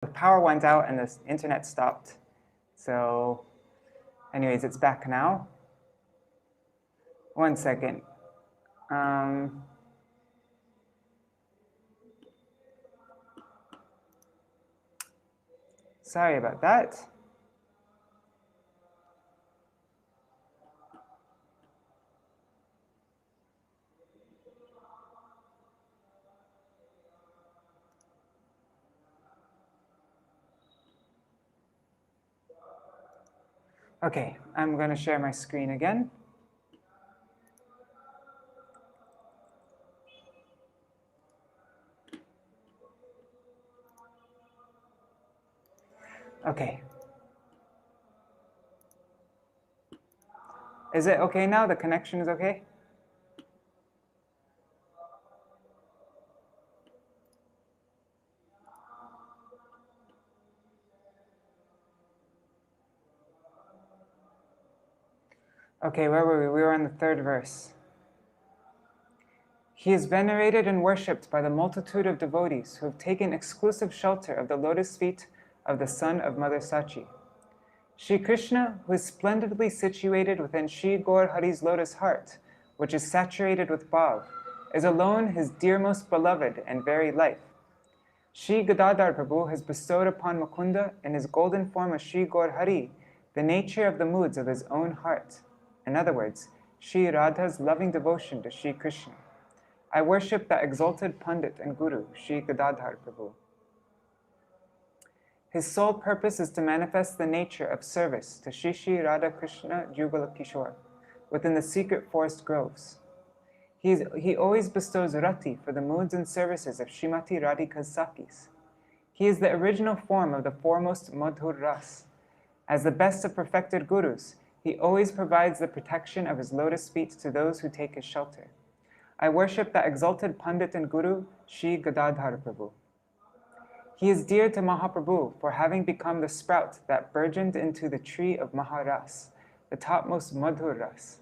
the power went out and the internet stopped. So anyways, it's back now. One second. Sorry about that. Okay, I'm going to share my screen again. Okay. Is it okay now? The connection is okay? Okay, where were we? We were on the 3rd verse. He is venerated and worshipped by the multitude of devotees who have taken exclusive shelter of the lotus feet of the son of Mother Sachi. Shri Krishna, who is splendidly situated within Śrī Gadādhara's lotus heart, which is saturated with bhav, is alone his dearmost beloved and very life. Śrī Gadādhara Prabhu has bestowed upon Mukunda in his golden form of Śrī Gadādhara the nature of the moods of his own heart. In other words, Śrī Radha's loving devotion to Śrī Krishna. I worship that exalted Pandit and Guru, Śrī Gadādhara Prabhu. His sole purpose is to manifest the nature of service to Shri Shri Radha Krishna Jugala Kishore within the secret forest groves. He always bestows rati for the moods and services of Srimati Radhika's Sakis. He is the original form of the foremost Madhur Ras. As the best of perfected gurus, he always provides the protection of his lotus feet to those who take his shelter. I worship that exalted Pandit and Guru, Śrī Gadādhara Prabhu. He is dear to Mahaprabhu for having become the sprout that burgeoned into the tree of Maharas, the topmost Madhur Ras.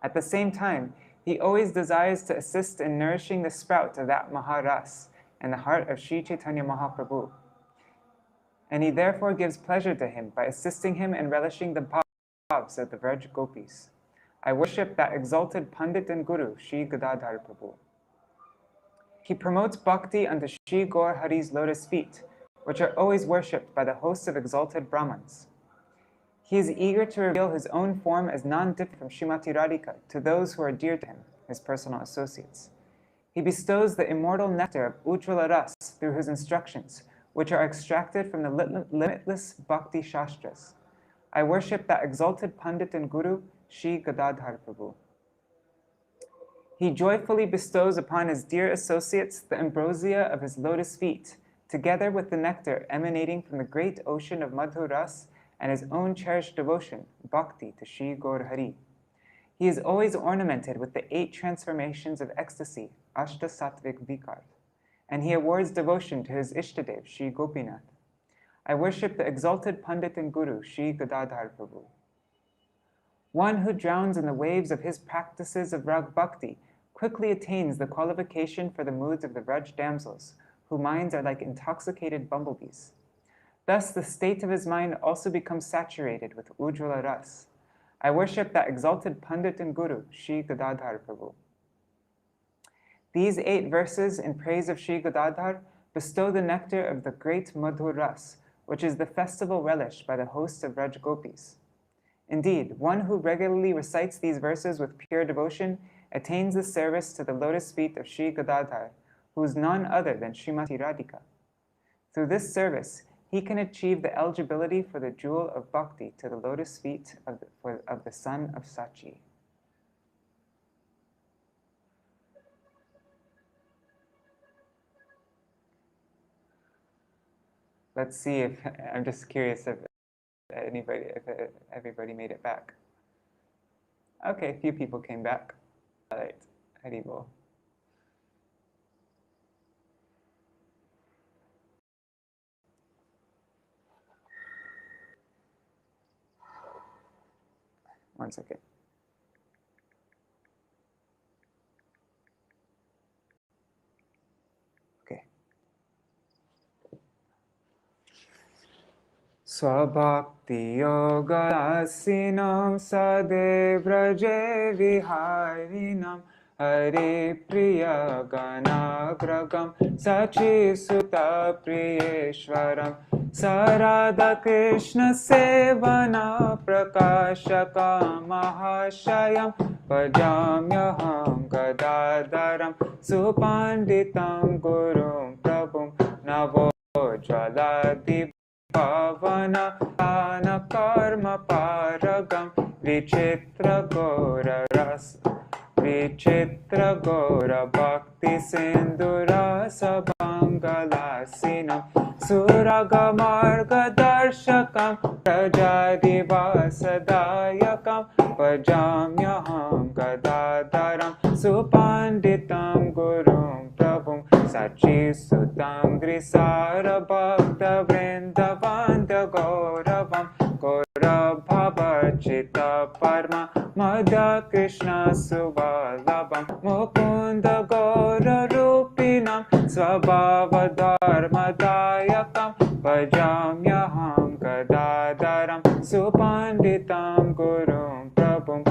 At the same time, he always desires to assist in nourishing the sprout of that Maharas in the heart of Sri Chaitanya Mahaprabhu. And he therefore gives pleasure to him by assisting him in relishing the bhavs of the Vraj Gopis. I worship that exalted Pandit and Guru, Śrī Gadādhara Prabhu. He promotes bhakti unto Śrī Gadādhara's lotus feet, which are always worshipped by the hosts of exalted Brahmans. He is eager to reveal his own form as non-different from Srimati Radhika to those who are dear to him, his personal associates. He bestows the immortal nectar of Ujjvala Ras through his instructions, which are extracted from the limitless Bhakti Shastras. I worship that exalted Pandit and Guru, Śrī Gadādhara Prabhu. He joyfully bestows upon his dear associates the ambrosia of his lotus feet, together with the nectar emanating from the great ocean of Madhur Ras and his own cherished devotion, bhakti, to Śrī Gadādhara. He is always ornamented with the 8 transformations of ecstasy, Ashta Sattvik Vikar, and he awards devotion to his Ishtadev, Śrī Gopinath. I worship the exalted Pandit and Guru, Śrī Gadādhara Prabhu. One who drowns in the waves of his practices of Rag Bhakti quickly attains the qualification for the moods of the Vraj damsels, whose minds are like intoxicated bumblebees. Thus, the state of his mind also becomes saturated with Ujjvala Ras. I worship that exalted Pandit and Guru, Śrī Gadādhara Prabhu. These 8 verses in praise of Śrī Gadādhara bestow the nectar of the great Madhur Ras, which is the festival relished by the hosts of Vraj Gopis. Indeed, one who regularly recites these verses with pure devotion attains the service to the lotus feet of Śrī Gadādhara, who is none other than Srimati Radhika. Through this service, he can achieve the eligibility for the jewel of bhakti to the lotus feet of the son of Sachi. Let's see if, I'm just curious if everybody made it back. Okay, a few people came back. All right, Haribol. One second. Okay. Swabhakti yoga asinam sade vraje viharinam Hare priya ganagragam sachi sutta priyeshwaram Sarada Krishna sevana prakashaka mahashayam Bhajamyaham gadadaram supanditam gurum prabhum Navo jvaladi Pavana Ana Karma Paragam Vichitra Gora Ras Vichitra Gora Bhakti Sindura Sabangalasinam Suraga Marga Darshakam Prajadivasadayakam Pajamyaham Gadadaram Supanditam Gurum Prabhum Sachi Sutam Grisara Bhakta Vrindavanda Gauravam Gaurabhavachita Parma Madhya Krishna Suvalabham Mukunda Gaura Rupinam Svabhava Dharma Dayakam Bhajamyaham Gadadaram Supanditam Gurum Prabhum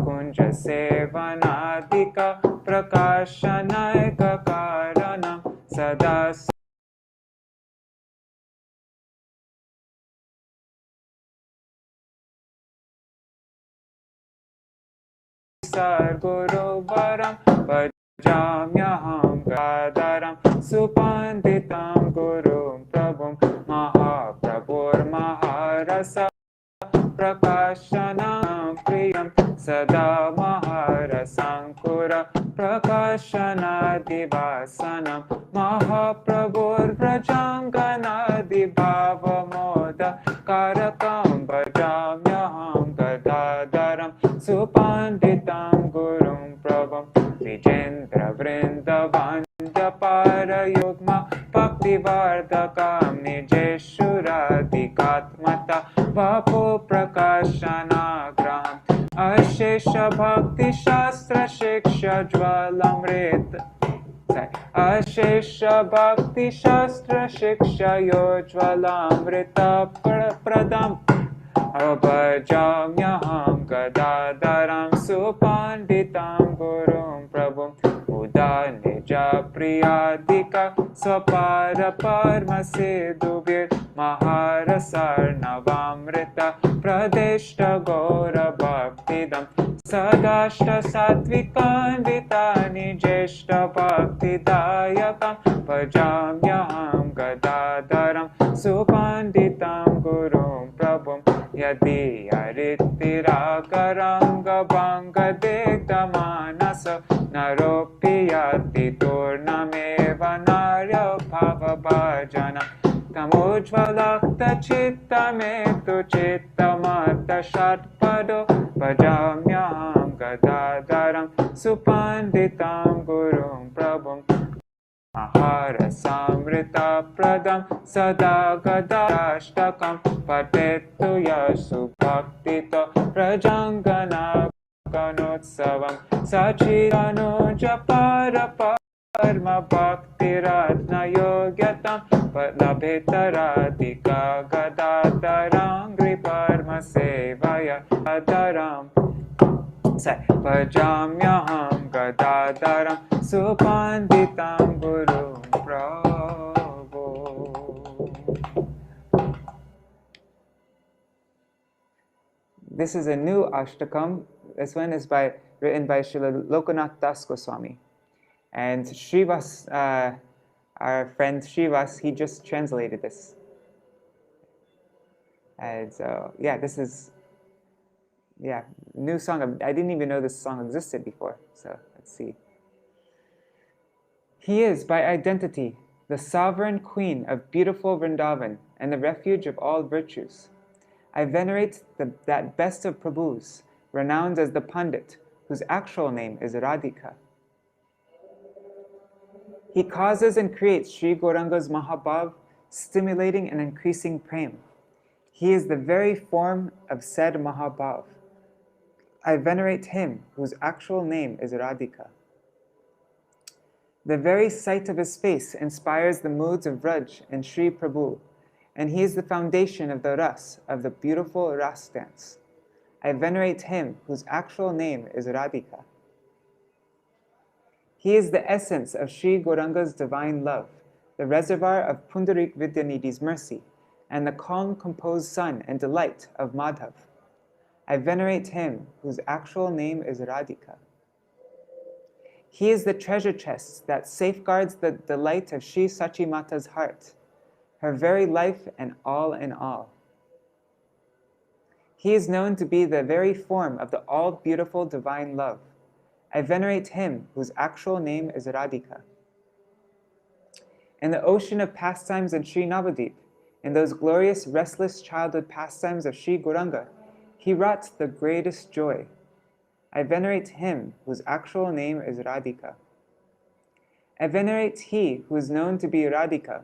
Kunja Sevanadika Prakashanaika Karanam Sada Guru Varam Bhajamyaham Gadaram Supanditam Gurum Prabhum Mahaprabhur Mahārāja Prakashanam Priyam Sada Mahārasankura Prakashana Divasanam Mahaprabhur Vrajangana Dibhava Moda Karakam Bhajamyaham Gadadaram Supanditam Gurum Prabham Vijendra Vrindavanja Parayugma Bhaktivardakam Nijeshuradikatmata Vapo Prakashanagram Ashesha Bhakti Shastra Shiksha Jvalamrita Ashesha Bhakti Shastra Shiksha Yojvalamrita Pradam Abhajamyaham Gadadaram Supanditam Gurum Prabhum Uda Nija Priyadika Swapara Parma Siddhubhir Mahārasar Navamrita Pradeshta Gora Bhaktidam Sadashta Satvikandita Nijeshta Bhaktidayakam Bhajamyaham Gadadaram Supanditam Gurum Prabhum Yadi Aritirakaranga Banga Dekta Manasa Naropiyati Turnameva Narya Bhava Bhajana Tamujvalakta Chittametu Chittamata Shatpado Bhajamyaham Gadadaram Supanditam Gurum Prabhum Mahārasamrita Pradam Sada Gadashtakam Patetu Yasu Bhaktito Prajangana Ganotsavam Sachidanuja Parama Bhakti Ratna Yogyatam Labhitaradika Gadadharangri Parma Sevaya Adaram Bhajamyaham Gadadaram Supanditam Gurum Prabhu. This is a new ashtakam. This one is written by Śrīla Gosvāmī. And Srivas, our friend Srivas, he just translated this. And so, yeah, this is new song. I didn't even know this song existed before. So let's see. He is, by identity, the sovereign queen of beautiful Vrindavan and the refuge of all virtues. I venerate that best of Prabhus, renowned as the Pandit, whose actual name is Radhika. He causes and creates Sri Gauranga's Mahabhav, stimulating and increasing prem. He is the very form of said Mahabhav. I venerate him whose actual name is Radhika. The very sight of his face inspires the moods of Vraj and Sri Prabhu, and he is the foundation of the ras, of the beautiful ras dance. I venerate him whose actual name is Radhika. He is the essence of Śrī Gauranga's divine love, the reservoir of Pundarik Vidyanidhi's mercy, and the calm, composed sun and delight of Madhav. I venerate him whose actual name is Radhika. He is the treasure chest that safeguards the delight of Shri Sachi Mata's heart, her very life and all in all. He is known to be the very form of the all-beautiful divine love. I venerate him whose actual name is Radhika. In the ocean of pastimes in Sri Navadvip, in those glorious, restless childhood pastimes of Sri Gauranga, he wrought the greatest joy. I venerate him whose actual name is Radhika. I venerate he who is known to be Radhika,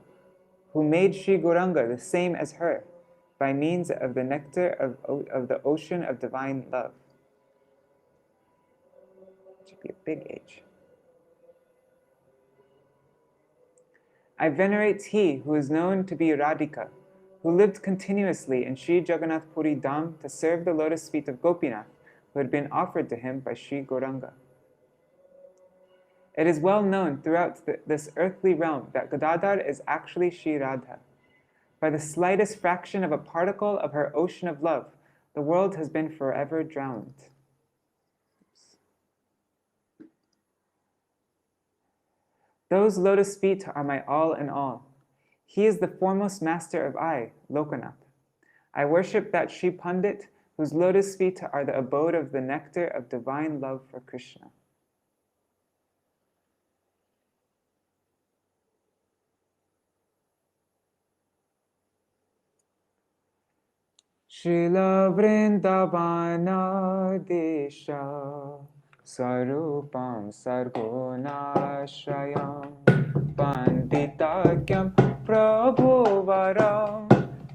who made Sri Gauranga the same as her, by means of the nectar of the ocean of divine love. It should be a big H. I venerate he who is known to be Radhika, who lived continuously in Sri Jagannath Puri Dham to serve the lotus feet of Gopinath, who had been offered to him by Sri Gauranga. It is well known throughout this earthly realm that Gadadhar is actually Sri Radha. By the slightest fraction of a particle of her ocean of love, the world has been forever drowned. Those lotus feet are my all in all. He is the foremost master of I, Lokanath. I worship that Sri Pandit whose lotus feet are the abode of the nectar of divine love for Krishna. Śrīla Vrindavana Desha Sarupam Sargunashrayam Panditakyam Prabhuvaram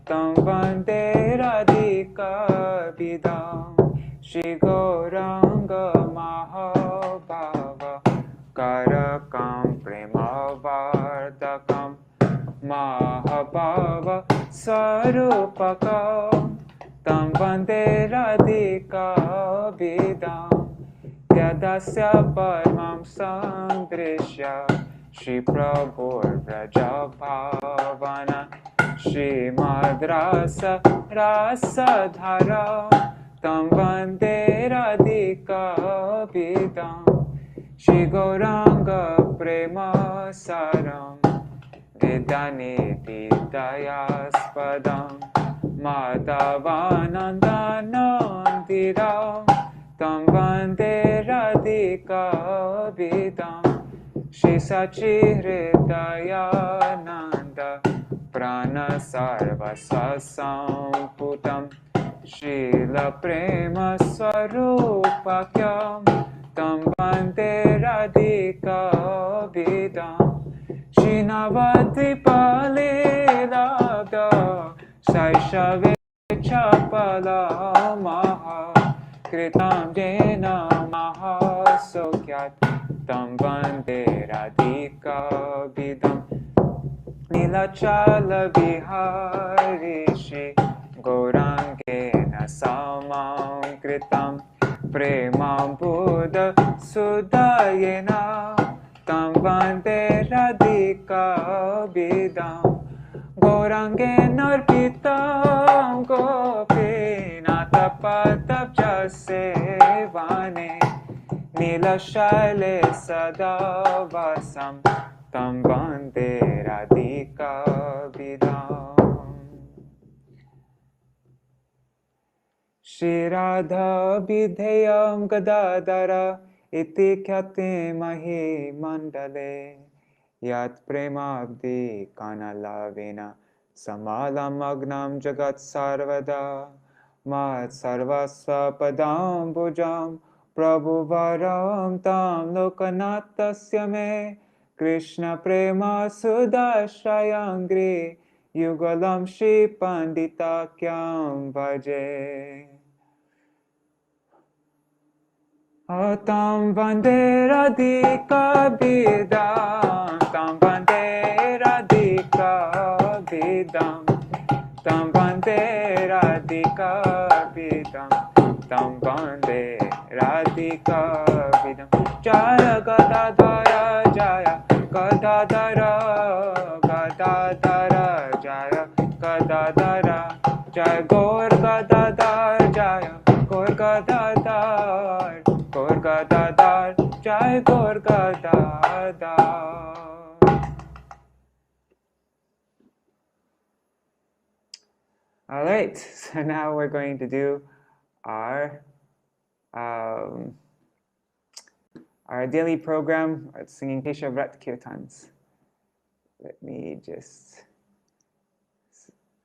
Tam Vande Radhika Vidam Śrī Gauranga Mahabhava Karakam Premavardakam Mahabhava Sarupakam Tam Vande Radhika Vidam Yadasya Paramahaṁsa Drishya Shri Prabhur Vraja Bhavana Śrīmad Rasa Rasa Dhara Tam Vande Radhika Vidam Śrī Gauranga Prema Saram Vedaniti Dayaspadam Madhavanandanandiram Tam Vande Radhika Vidam Shri Sachi Hridayananda Prana Sarva Sasamputam Śrīla Prema Swarupakyam Tam Vande Radhika Vidam Shri Navadvipa Lilabda Saishave Chapala Maha Kritam Jena Maha Sokyat Tam Vande Radhika Vidam Nilachala Vihari Shri Gaurangena Samam Kritam Premam Buddha Sudayena Tam Vande Radhika Vidam Gaurangena Arpitam Gopinatha Padabja Sevane Nilashale Sadavasam Tam Vande Radhika Vidam Śrī Radha Vidheyam Gadādhara Iti Khyate Mahi Mandale Yat Premabdi Kanalavena Samalam Agnam Jagat Sarvada Mat Sarvasva Padam Bhujam Prabhuvaram Tam Lokanatasya Me Krishna Prema Sudashrayangri Yugalam Shri Pandita Kyam Bhaje Tam Vande Radhika Vidam Tam Vande Radhika Vidam tam bande radhika vidam, tam bande radhika vidam. Jaya Gadādhara, Jaya Gadādhara, Gadādhara, Jaya Gadādhara, Jaya Gaur Gadādhar, Jaya Gaur Gadādhar, Gaur Gadādhar, Jaya Gaur Gadādhar. All right, so now we're going to do our daily program, singing Kesha Vrat Kirtans. Let me just,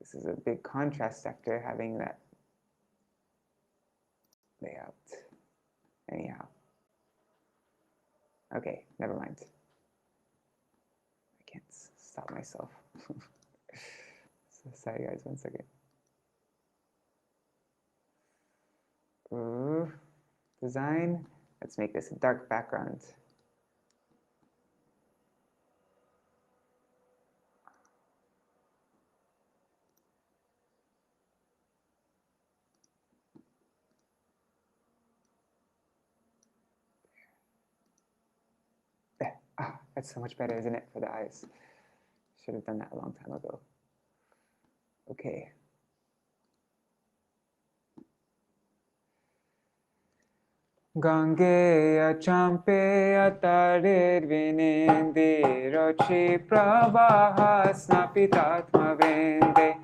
this is a big contrast after having that layout. Anyhow. Okay, never mind. I can't stop myself. So sorry guys, 1 second. Design. Let's make this a dark background. There. Ah, that's so much better, isn't it, for the eyes? Should have done that a long time ago. Okay. Gangeya champeya tarir vinindi rochi pravaha snapitatma vende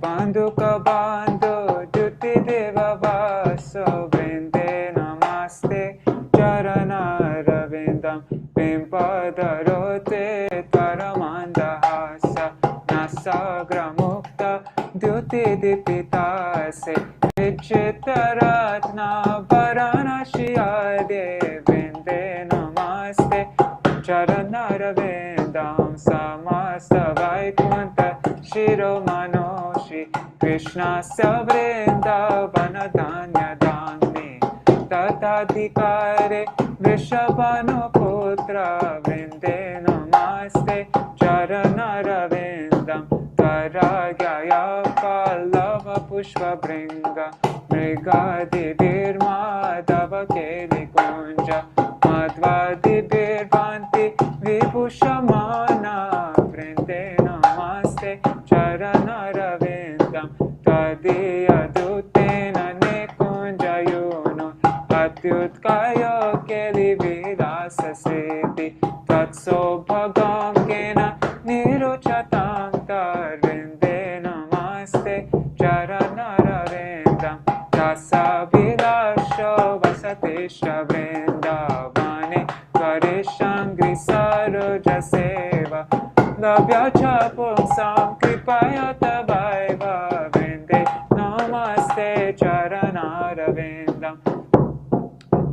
banduka bandu duti deva vaso vende namaste charana ravindam pimpadarote paramandahasa nasagramukta duti dipitase Vichitaratna Varanashiyade Vinde Namaste Charanaravendam Samasta Vaikunta Shiromanoshi Krishna Savrinda Vanadanya Dhanmi Tatadikare Vrishabhanu Putra Vinde Namaste Charanaravendam Taragyaya Pallava Pushpa Bringa Mrigadi Virmadava Keli Kunja Madhvadi Virvanti Vibhushamana Vrinde Namaste Charanaravindam Tadiya Dutena Nekunja Yuno Atyutkayo Keli Vidasa Siddhi Tatso Bhagam Kena Niruchatam Tarvinde Namaste Charanaravindam Tasabhilasho Vasatishta Vrindavane Varishangri Saroja Seva Labhyacha Pumsam Kripayata Vaiva Vrinde Namaste Charanaravindam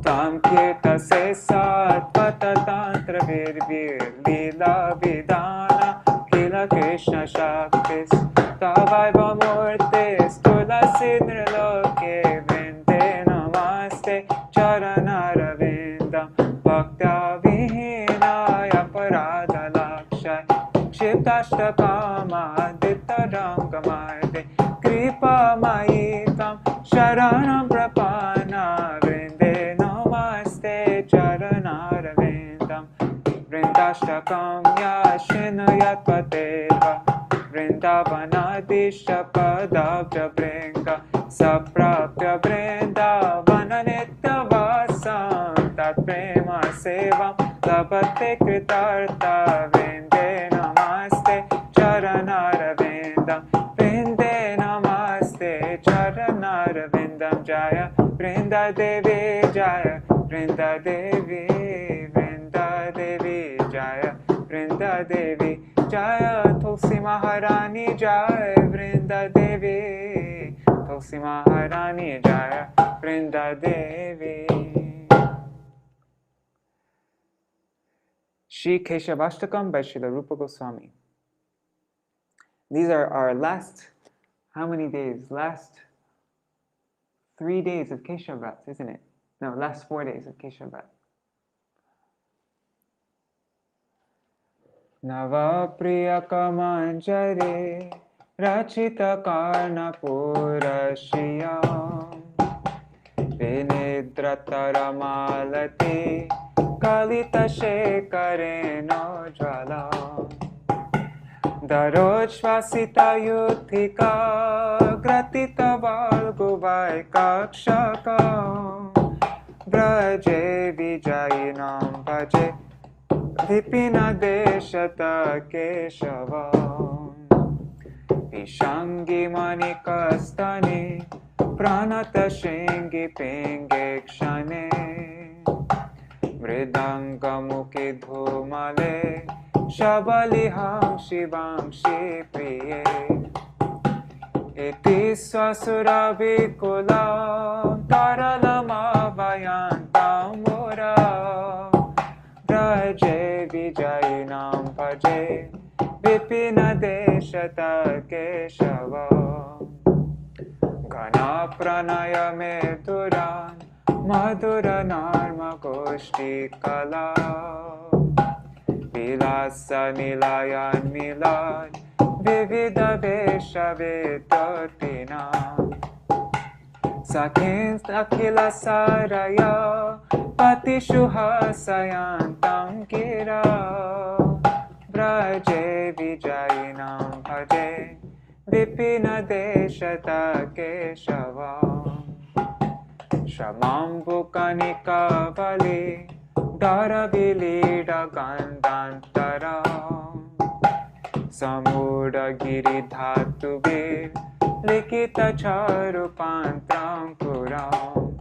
Tam Kirta Sesatpata Tantra Virvir Lila Vidana Kila Krishna Shaktis Tavaiva Murtis Tulasi Nirloke Vrinde Namaste Charanaravindam Bhaktivedānta Parada Lakshai Kshiptashtakama Dittarangamarde Kripa Mayitam Sharanam Prapana Vrinde Namaste Charanaravindam Vrindashtakam Yashinu Yatpateva Vrindavanadisha Padabja Bringa Saprapya Vrindavana Nitya Vasam Tat Prema Sevam Labhate Kritartha Vrinde Namaste Charanaravindam Vrinde Namaste Charanaravindam Jaya Vrinda Devi Jaya Vrinda Devi Vrinda Devi Jaya Vrinda Devi Jaya Tulsi Maharani Jaya Vrinda Devi Tulsi Maharani Jaya Vrinda Devi. Shri Keshavashtakam by Srila Rupa Gosvāmī. These are our last, how many days? Last 3 days of Keshavrats, isn't it? No, last 4 days of Keshavrat. Nava Priya Kamanjare Rachita karna purashiyam Vinidrataramalati Kalita shekareno jvalam Darochvasita yuthika Gratita valguvai kakshakam Braje vijayinam bhaje Vipina deshata keshavam Vishangi manikastani Pranata shingi pinge kshane Mridanga mukhi dhumale Shabaliham shivam shipriye Iti swasuravikula Taralamavayantam mura Braje vijayinam bhaje Vipina deshata keshava Gana pranaya meduran Madhura narma goshti kala Vilasa nilayan milad Vivida vesha vitotina Sakins akila saraya Patishuha sayantam gira Braje vijayinam bhaje Vipina deshata keshava Shamambu kanika vali Dharavilida gandantara Samuda giridhatuvir Likita charupantram puram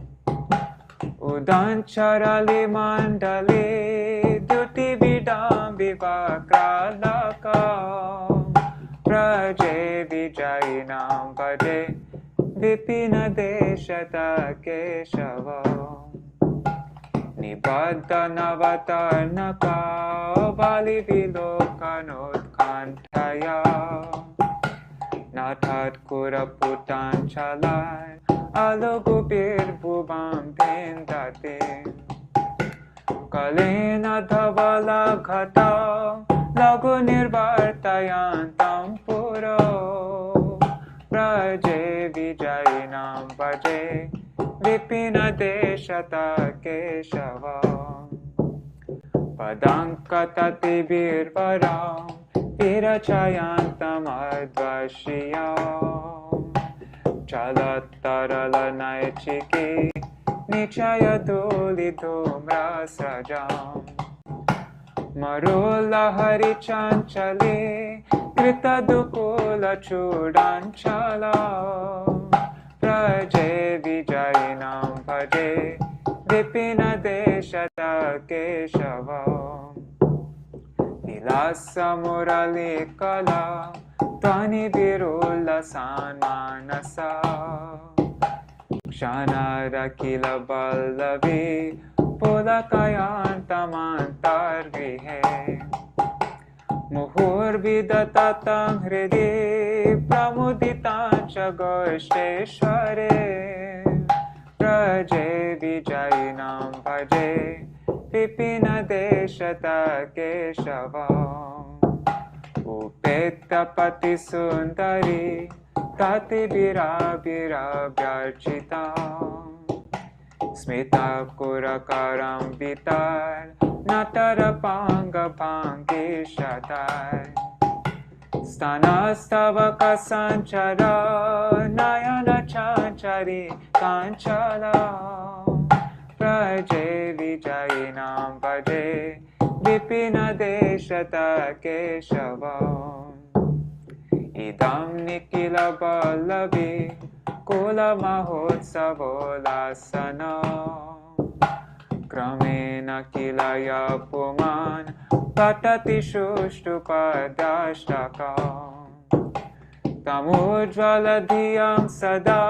Udancharali mandali Duti vidam vivakralakam Braje vijayinam bhaje Vipina deshata keshava Nibadha navatarnaka Vali vilokanutkanthaya Nathat kuraputan chalai Alogupir bhubam pindate Kalena dhavala ghata Lagu nirvartayantam puro Braje vijayinam bhaje Vipina deshata keshava Padankatati virvaram Virachayantam advashiyam Chalattarala naichiki Nichaya doli dhumrasrajam Marula hari chanchali Krita dukula chudanchala Braje vijayinam bhaje Vipina deshata keshava Vilasa murali kala Tvani virula sanmanasa Kshanara kila ballavi Pulakayantamantarvihe Muhur vidatatam hridi Pramuditancha goshteshware Braje vijayinam bhaje Vipina deshata keshava Upeta pati sundari Tati virabhirabhyarchitam Smita kurakaram vitar Natarapanga pangi shatai Stanastavaka sanchara Nayana chanchari kanchala Braje vijayinam bhaje Vipina deshata keshava Idam nikila ballavi Kula mahotsavo lasana Kramena kilaya puman Patati shushtupadashtaka Tamujvala diyam sada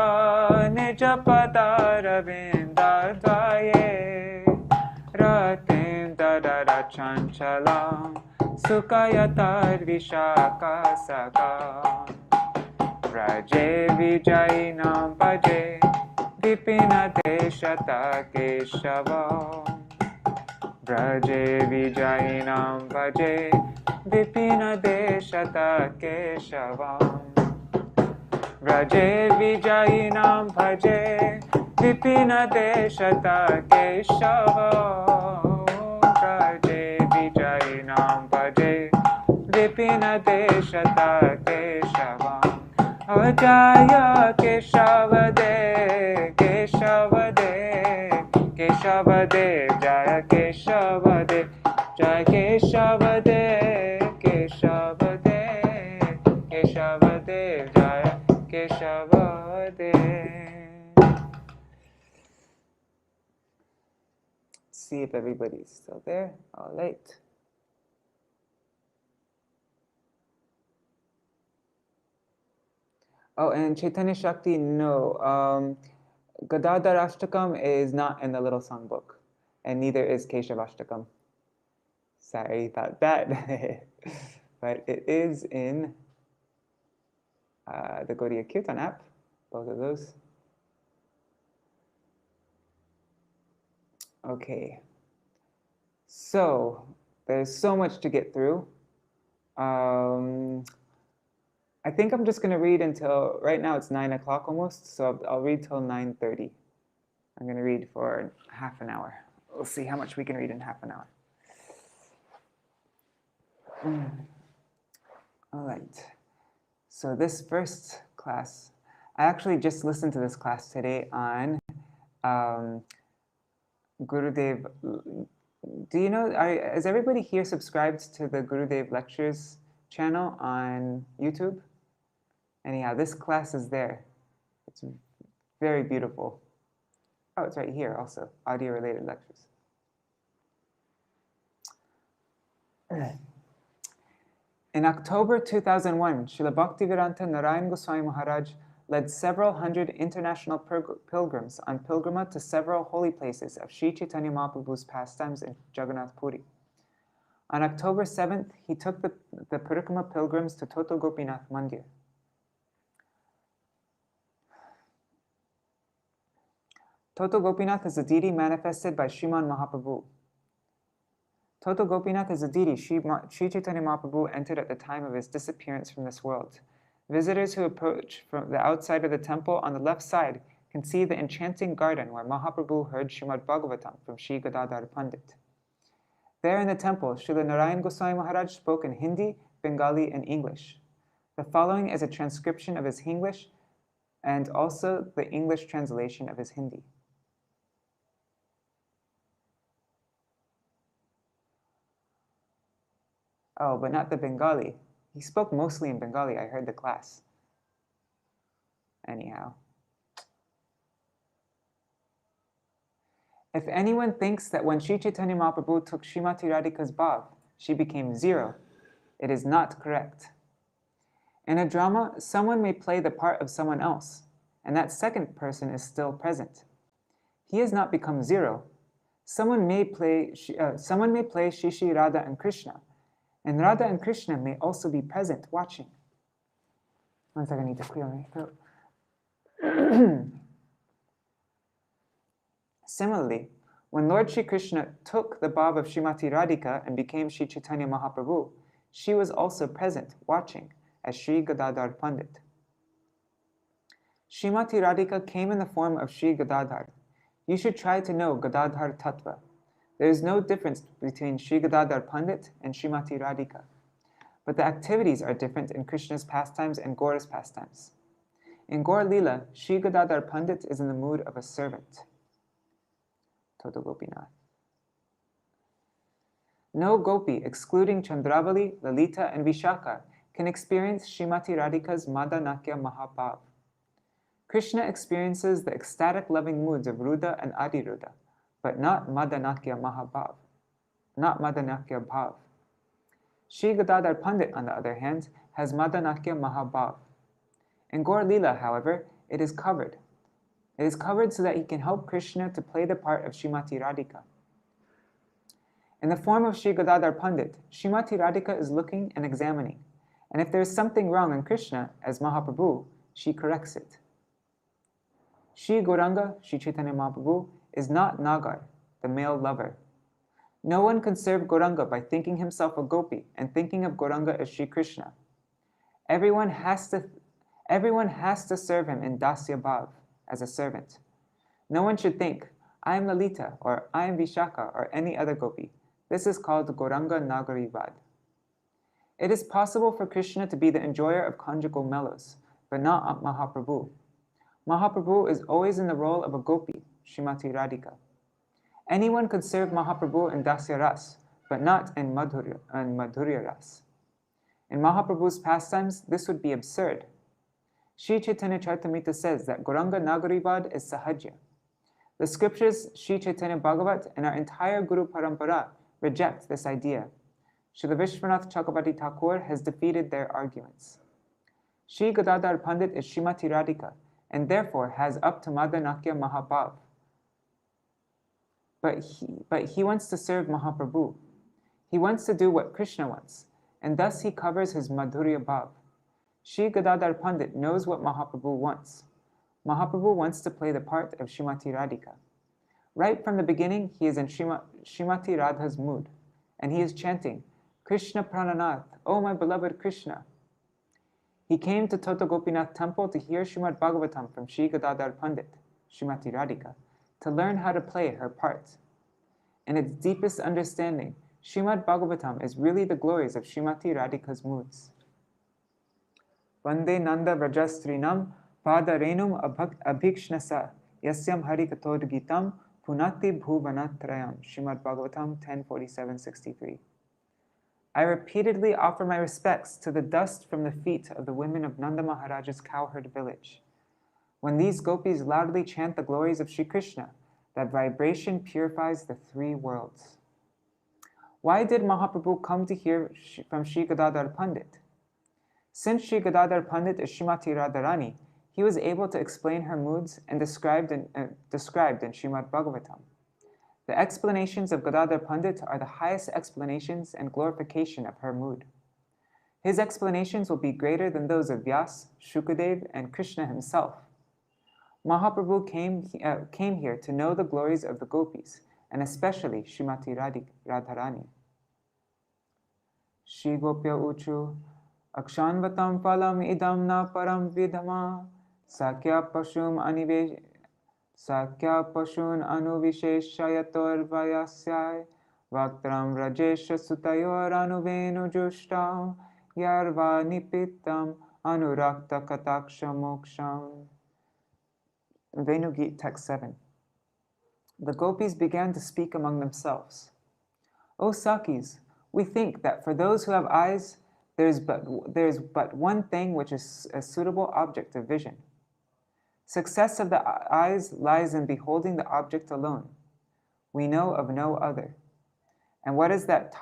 Nijapadaravindarvaye Ratim dadara chanchalam Sukayatar vishaka saka Braje vijayinam bhaje Vipina deshata keshava Braje vijayinam bhaje Vipina deshata keshava Vraje Vijayinam Bhaje Vipina Deshata Keshava. Vraje Vijayinam Bhaje Vipina Deshata Keshava. Jaya Keshavade, Keshavade, Keshavade, Jaya Keshavade, Jaya Keshavade, Keshavade, Keshavade, Jaya Keshavade. See if everybody's still there. All right. Oh, and Chaitanya Shakti, no. Gadādhara Ashtakam is not in the little songbook, and neither is Keshavashtakam. Sorry about that. But it is in the Gaudiya Kirtan app, both of those. Okay. So, there's so much to get through. I think I'm just going to read until, right now it's 9 o'clock almost, so I'll read till 9:30. I'm going to read for half an hour. We'll see how much we can read in half an hour. All right. So this first class, I actually just listened to this class today on Gurudev. Do you know, is everybody here subscribed to the Gurudev Lectures channel on YouTube? Anyhow, this class is there. It's very beautiful. Oh, it's right here also, audio-related lectures. In October 2001, Śrīla Bhaktivedānta Nārāyaṇa Gosvāmī Mahārāja led several hundred international pilgrims on pilgrimage to several holy places of Sri Chaitanya Mahaprabhu's pastimes in Jagannath Puri. On October 7th, he took the Parikrama pilgrims to Toto Gopinath Mandir. Toto Gopinath is a deity manifested by Śrīmad Mahaprabhu. Toto Gopinath is a deity Sri Chaitanya Mahaprabhu entered at the time of his disappearance from this world. Visitors who approach from the outside of the temple on the left side can see the enchanting garden where Mahaprabhu heard Śrīmad Bhagavatam from Śrī Gadādhara Paṇḍita. There in the temple, Srila Nārāyaṇa Gosvāmī Mahārāja spoke in Hindi, Bengali, and English. The following is a transcription of his English and also the English translation of his Hindi. Oh, but not the Bengali. He spoke mostly in Bengali. I heard the class. Anyhow. If anyone thinks that when Sri Chaitanya Mahaprabhu took Srimati Radhika's bhav, she became zero, it is not correct. In a drama, someone may play the part of someone else, and that second person is still present. He has not become zero. Someone may play Shri Radha and Krishna, and Radha and Krishna may also be present watching. One second, I need to clear my throat. Similarly, when Lord Shri Krishna took the bhav of Srimati Radhika and became Shri Chaitanya Mahaprabhu, she was also present, watching, as Śrī Gadādhara Paṇḍita. Srimati Radhika came in the form of Śrī Gadādhara. You should try to know Gadādhara Tattva. There is no difference between Śrī Gadādhara Paṇḍita and Srimati Radhika. But the activities are different in Krishna's pastimes and Gaura's pastimes. In Gaur Lila, Śrī Gadādhara Paṇḍita is in the mood of a servant. Toto Gopinath. No gopi, excluding Chandravali, Lalita, and Vishaka, can experience Srimati Radhika's Madhanakya Mahabhav. Krishna experiences the ecstatic loving moods of Rudha and Adiruddha, but not Madhanakya Mahabhav, not Madhanakya Bhav. Śrī Gadādhara Paṇḍita, on the other hand, has Madhanakya Mahabhav. In Gaur Lila, however, it is covered. It is covered so that he can help Krishna to play the part of Srimati Radhika. In the form of Śrī Gadādhara Paṇḍita, Srimati Radhika is looking and examining, and if there is something wrong in Krishna, as Mahaprabhu, she corrects it. Shri Gauranga, Shri Chaitanya Mahaprabhu, is not Nagar, the male lover. No one can serve Gauranga by thinking himself a gopi and thinking of Gauranga as Shri Krishna. Everyone has to Everyone has to serve him in dasya bhav, as a servant. No one should think, I am Lalita, or I am Vishaka, or any other gopi. This is called Gauranga Nagarivad. It is possible for Krishna to be the enjoyer of conjugal mellows, but not Mahaprabhu. Mahaprabhu is always in the role of a gopi, Srimati Radhika. Anyone could serve Mahaprabhu in Dasya Ras, but not in Madhurya Ras. In Mahaprabhu's pastimes, this would be absurd. Sri Chaitanya Charitamrita says that Gauranga Nagarivad is Sahajya. The scriptures, Sri Chaitanya Bhagavat, and our entire Guru Parampara reject this idea. Srila Vishwanath Chakravarti Thakur has defeated their arguments. Śrī Gadādhara Paṇḍita is Srimati Radhika, and therefore has up to Madanakya Mahabhav. But he wants to serve Mahaprabhu. He wants to do what Krishna wants, and thus he covers his Madhurya Bhav. Śrī Gadādhara Paṇḍita knows what Mahaprabhu wants. Mahaprabhu wants to play the part of Srimati Radhika. Right from the beginning, he is in Srimati Radha's mood, and he is chanting, Krishna Prananath, oh my beloved Krishna. He came to Tota Gopinath temple to hear Śrīmad Bhagavatam from Śrī Gadādhara Paṇḍita, Srimati Radhika, to learn how to play her part. In its deepest understanding, Śrīmad Bhagavatam is really the glories of Srimati Radhika's moods. Vande Nanda Vrajastrinam Pada Renum Abhikshnasa Yasyam Harikatod Gitam Punati Bhuvanatrayam, Śrīmad Bhagavatam 10:47-63. I repeatedly offer my respects to the dust from the feet of the women of Nanda Mahāraja's cowherd village. When these gopis loudly chant the glories of Sri Krishna, that vibration purifies the three worlds. Why did Mahaprabhu come to hear from Śrī Gadādhara Paṇḍita? Since Śrī Gadādhara Paṇḍita is Srimati Radharani, he was able to explain her moods and described in Śrīmad Bhagavatam. The explanations of Gadādhara Paṇḍita are the highest explanations and glorification of her mood. His explanations will be greater than those of Vyas, Shukadev, and Krishna himself. Mahaprabhu came here to know the glories of the gopis, and especially Srimati Radharani. Shri Gopya Uchu, Akshanvatam Palam Idam Na Param Vidhama, Sakya Pashun Anuvisheshayator Vayasyai, Vaktram Rajesha Sutayor Anuvenu Jushtam, Yarva Nipitam Anurakta Kataksha Moksham. Venugit text 7. The gopis began to speak among themselves. O Sakis, we think that for those who have eyes, there is but one thing which is a suitable object of vision. Success of the eyes lies in beholding the object alone. We know of no other. And what is that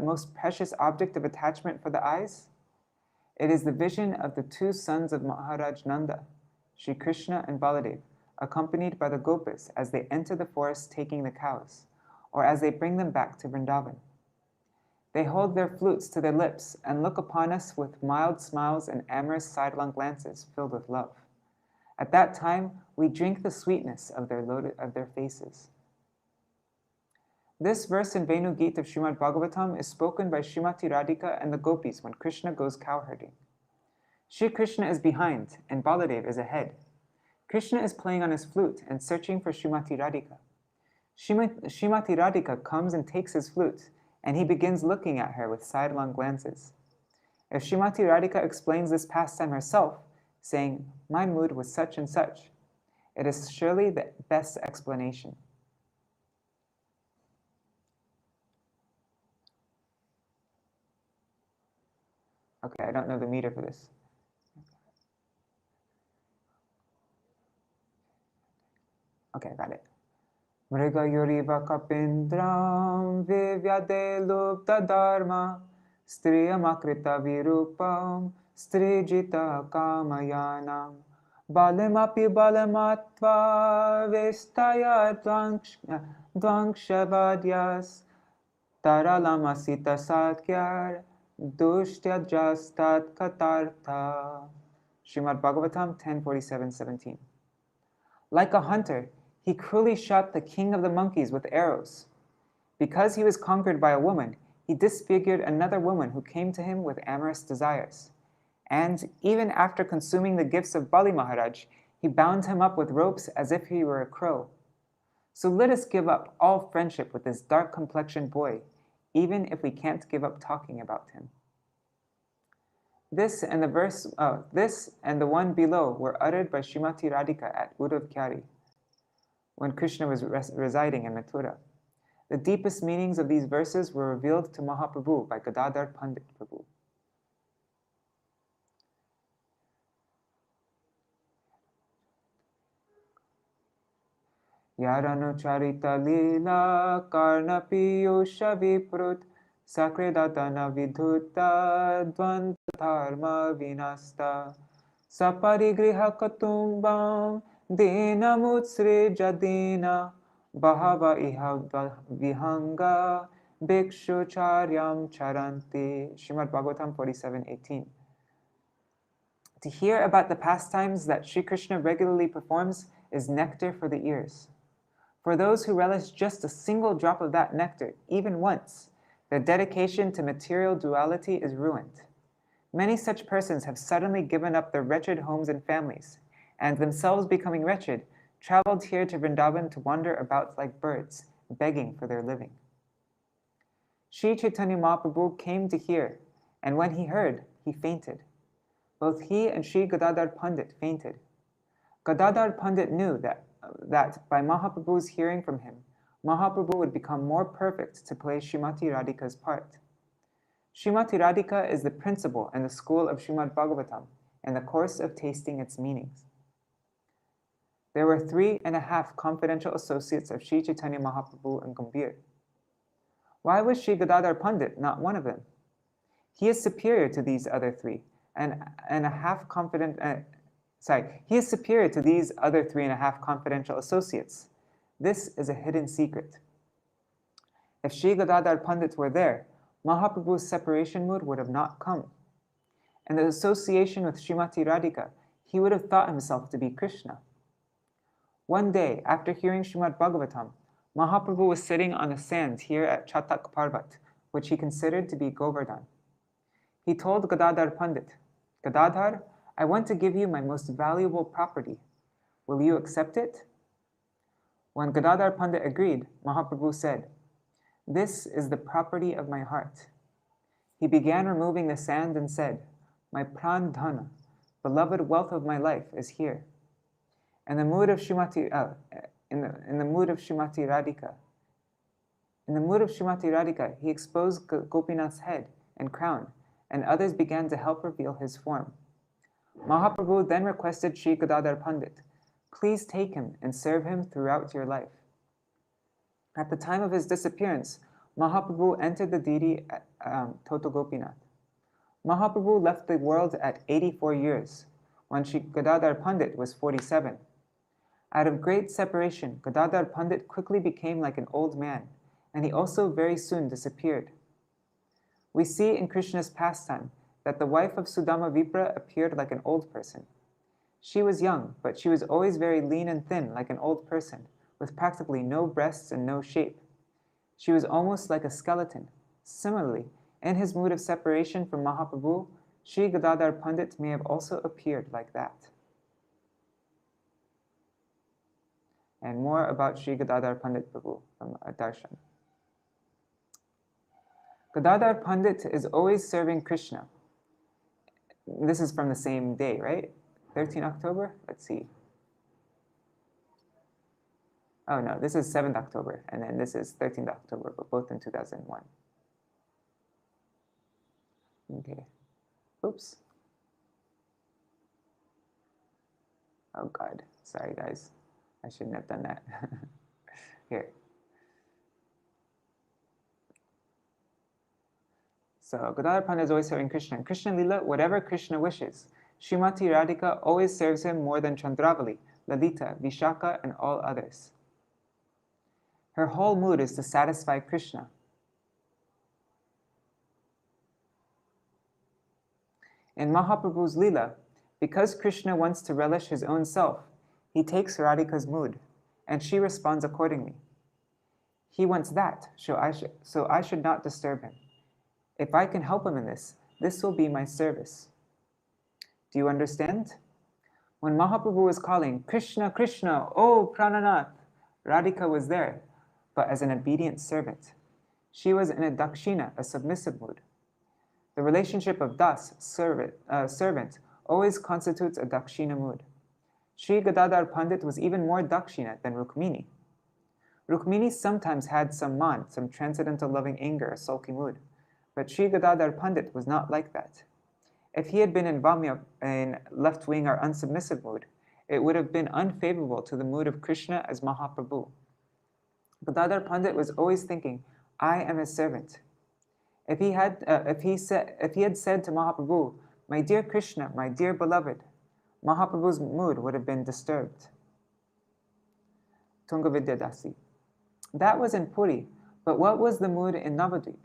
most precious object of attachment for the eyes? It is the vision of the two sons of Mahārāja Nanda, Shri Krishna and Baladev, accompanied by the gopas as they enter the forest taking the cows, or as they bring them back to Vrindavan. They hold their flutes to their lips and look upon us with mild smiles and amorous sidelong glances filled with love. At that time, we drink the sweetness of their faces. This verse in Venu Gita of Śrīmad Bhagavatam is spoken by Srimati Radhika and the gopis when Krishna goes cowherding. Shri Krishna is behind and Baladev is ahead. Krishna is playing on his flute and searching for Srimati Radhika. Srimati Radhika comes and takes his flute, and he begins looking at her with sidelong glances. If Srimati Radhika explains this pastime herself, saying, my mood was such and such, it is surely the best explanation. Okay, I don't know the meter for this. Okay, got it. Mriga yuriva kapindram vivyade lupta dharma striyamakrita virupam strijita kamayanam balamapi balamatva vestaya dvangshavadhyas taralamasita satyar dushtyadrastat katartha. Śrīmad Bhagavatam 10:47-17. Like a hunter, he cruelly shot the king of the monkeys with arrows. Because he was conquered by a woman, he disfigured another woman who came to him with amorous desires. And even after consuming the gifts of Bali Maharaj, he bound him up with ropes as if he were a crow. So let us give up all friendship with this dark-complexioned boy, even if we can't give up talking about him. This and the one below were uttered by Srimati Radhika at Uddhav when Krishna was residing in Mathura. The deepest meanings of these verses were revealed to Mahaprabhu by Gadādhara Paṇḍita Prabhu. Yarano charita lila karna piyosha viprut sakredatana vidhuta dvanta dharma vinasta saparigriha katumbam dena mutsre jadena bahava iha vihanga bhikshu charyam charanti. Śrīmad Bhagavatam 47:18. To hear about the pastimes that Sri Krishna regularly performs is nectar for the ears. For those who relish just a single drop of that nectar, even once, their dedication to material duality is ruined. Many such persons have suddenly given up their wretched homes and families, and themselves becoming wretched, traveled here to Vrindavan to wander about like birds, begging for their living. Sri Chaitanya Mahaprabhu came to hear, and when he heard, he fainted. Both he and Śrī Gadādhara Paṇḍita fainted. Gadādhara Paṇḍita knew that by Mahaprabhu's hearing from him, Mahaprabhu would become more perfect to play Srimati Radhika's part. Srimati Radhika is the principle and the school of Śrīmad Bhagavatam and the course of tasting its meanings. There were 3.5 confidential associates of Sri Chaitanya Mahaprabhu and Gambhir. Why was Śrī Gadādhara Paṇḍita not one of them? He is superior to these other 3.5 confidential associates. This is a hidden secret. If Śrī Gadādhara Paṇḍita were there, Mahaprabhu's separation mood would have not come. In the association with Srimati Radhika, he would have thought himself to be Krishna. One day, after hearing Śrīmad Bhagavatam, Mahaprabhu was sitting on the sand here at Chatak Parvat, which he considered to be Govardhan. He told Gadādhara Paṇḍita, "Gadādhara, I want to give you my most valuable property. Will you accept it?" When Gadādhara Paṇḍita agreed, Mahaprabhu said, "This is the property of my heart." He began removing the sand and said, "My pran-dhana, beloved wealth of my life, is here." In the mood of Srimati Radhika, he exposed Gopinath's head and crown, and others began to help reveal his form. Mahaprabhu then requested Śrī Gadādhara Paṇḍita, "Please take him and serve him throughout your life." At the time of his disappearance, Mahaprabhu entered the deity Toto Gopinath. Mahaprabhu left the world at 84 years, when Śrī Gadādhara Paṇḍita was 47. Out of great separation, Gadādhara Paṇḍita quickly became like an old man, and he also very soon disappeared. We see in Krishna's pastime that the wife of Sudama Vipra appeared like an old person. She was young, but she was always very lean and thin like an old person, with practically no breasts and no shape. She was almost like a skeleton. Similarly, in his mood of separation from Mahaprabhu, Śrī Gadādhara Paṇḍita may have also appeared like that. And more about Śrī Gadādhara Paṇḍita Prabhu from Darshan. Gadādhara Paṇḍita is always serving Krishna. This is from the same day, right? 13 October? Let's see. Oh no, this is 7th October, and then this is 13th October, but both in 2001. Okay. Oops. Oh God, sorry guys. I shouldn't have done that. Here. So Gadādhara Paṇḍita is always serving Krishna. In Krishna Lila, whatever Krishna wishes. Srimati Radhika always serves him more than Chandravali, Lalita, Vishaka, and all others. Her whole mood is to satisfy Krishna. In Mahaprabhu's Lila, because Krishna wants to relish his own self, he takes Radhika's mood, and she responds accordingly. He wants that, so I should not disturb him. If I can help him in this, this will be my service. Do you understand? When Mahaprabhu was calling, Krishna, Krishna, oh Prananath, Radhika was there, but as an obedient servant. She was in a dakshina, a submissive mood. The relationship of das, servant, always constitutes a dakshina mood. Śrī Gadādhara Paṇḍita was even more dakshina than Rukmini. Rukmini sometimes had some man, some transcendental loving anger, a sulky mood, but Śrī Gadādhara Paṇḍita was not like that. If he had been in Vamya, in left-wing or unsubmissive mood, it would have been unfavorable to the mood of Krishna as Mahaprabhu. Gadādhara Paṇḍita was always thinking, I am his servant. If he had said to Mahaprabhu, my dear Krishna, my dear beloved, Mahaprabhu's mood would have been disturbed. Tunga Vidyadasi. That was in Puri, but what was the mood in Navadvip?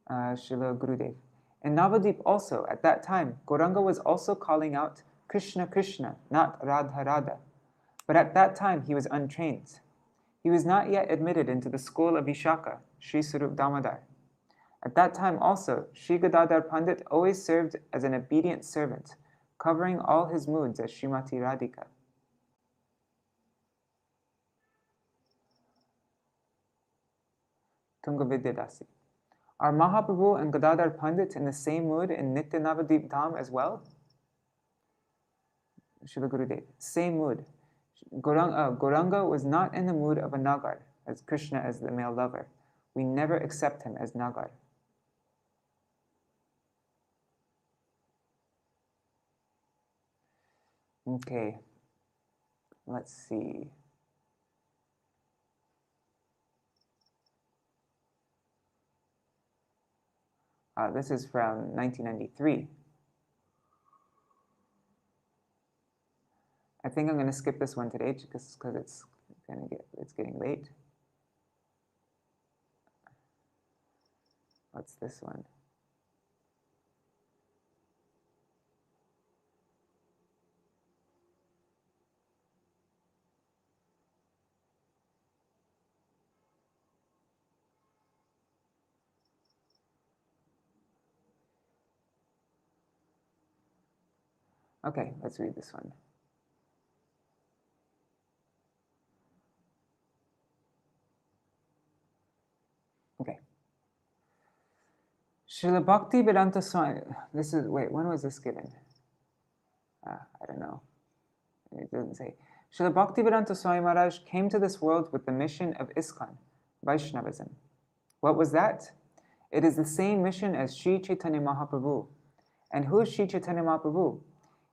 Śrīla Gurudeva. In Navadvip also, at that time, Gauranga was also calling out Krishna, Krishna, not Radha, Radha. But at that time, he was untrained. He was not yet admitted into the school of Vishaka, Sri Sarup Damodar. At that time also, Śrī Gadādhara Paṇḍita always served as an obedient servant, covering all his moods as Srimati Radhika. Tunga Vidyadasi. Are Mahaprabhu and Gadādhara Paṇḍita in the same mood in Nitya Navadvip Dham as well? Śrīla Gurudeva. Same mood. Gauranga was not in the mood of a Nagar, as Krishna as the male lover. We never accept him as Nagar. Okay, let's see. This is from 1993. I think I'm going to skip this one today just because it's getting late. What's this one? Okay, let's read this one. Okay. Śrīla Bhaktivedānta Swami. When was this given? I don't know. It doesn't say. Śrīla Bhaktivedānta Swami Mahārāja came to this world with the mission of ISKCON, Vaishnavism. What was that? It is the same mission as Sri Chaitanya Mahaprabhu. And who is Sri Chaitanya Mahaprabhu?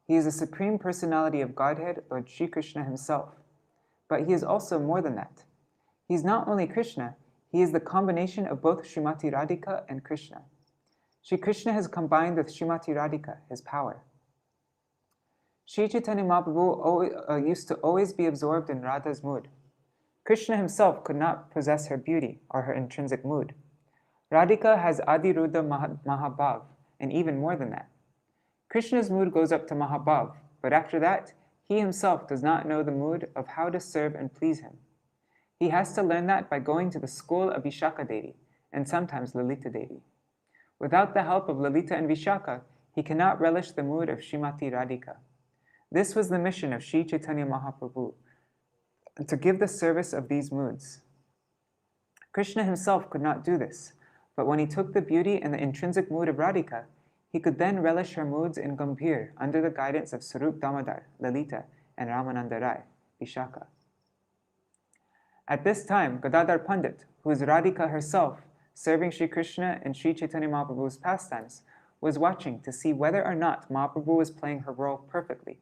He is the Supreme Personality of Godhead, Lord Sri Krishna himself. But he is also more than that. He is not only Krishna, he is the combination of both Srimati Radhika and Krishna. Sri Krishna has combined with Srimati Radhika, his power. Sri Chaitanya Mahaprabhu used to always be absorbed in Radha's mood. Krishna himself could not possess her beauty or her intrinsic mood. Radhika has Adiruddha Mahabhav, and even more than that. Krishna's mood goes up to Mahabhav, but after that, he himself does not know the mood of how to serve and please him. He has to learn that by going to the school of Vishaka Devi, and sometimes Lalita Devi. Without the help of Lalita and Vishaka, he cannot relish the mood of Srimati Radhika. This was the mission of Sri Chaitanya Mahaprabhu, to give the service of these moods. Krishna himself could not do this, but when he took the beauty and the intrinsic mood of Radhika, he could then relish her moods in Gambhir under the guidance of Sarup Damodar, Lalita, and Ramananda Rai, Vishaka. At this time, Gadādhara Paṇḍita, who is Radhika herself, serving Sri Krishna and Sri Chaitanya Mahaprabhu's pastimes, was watching to see whether or not Mahaprabhu was playing her role perfectly.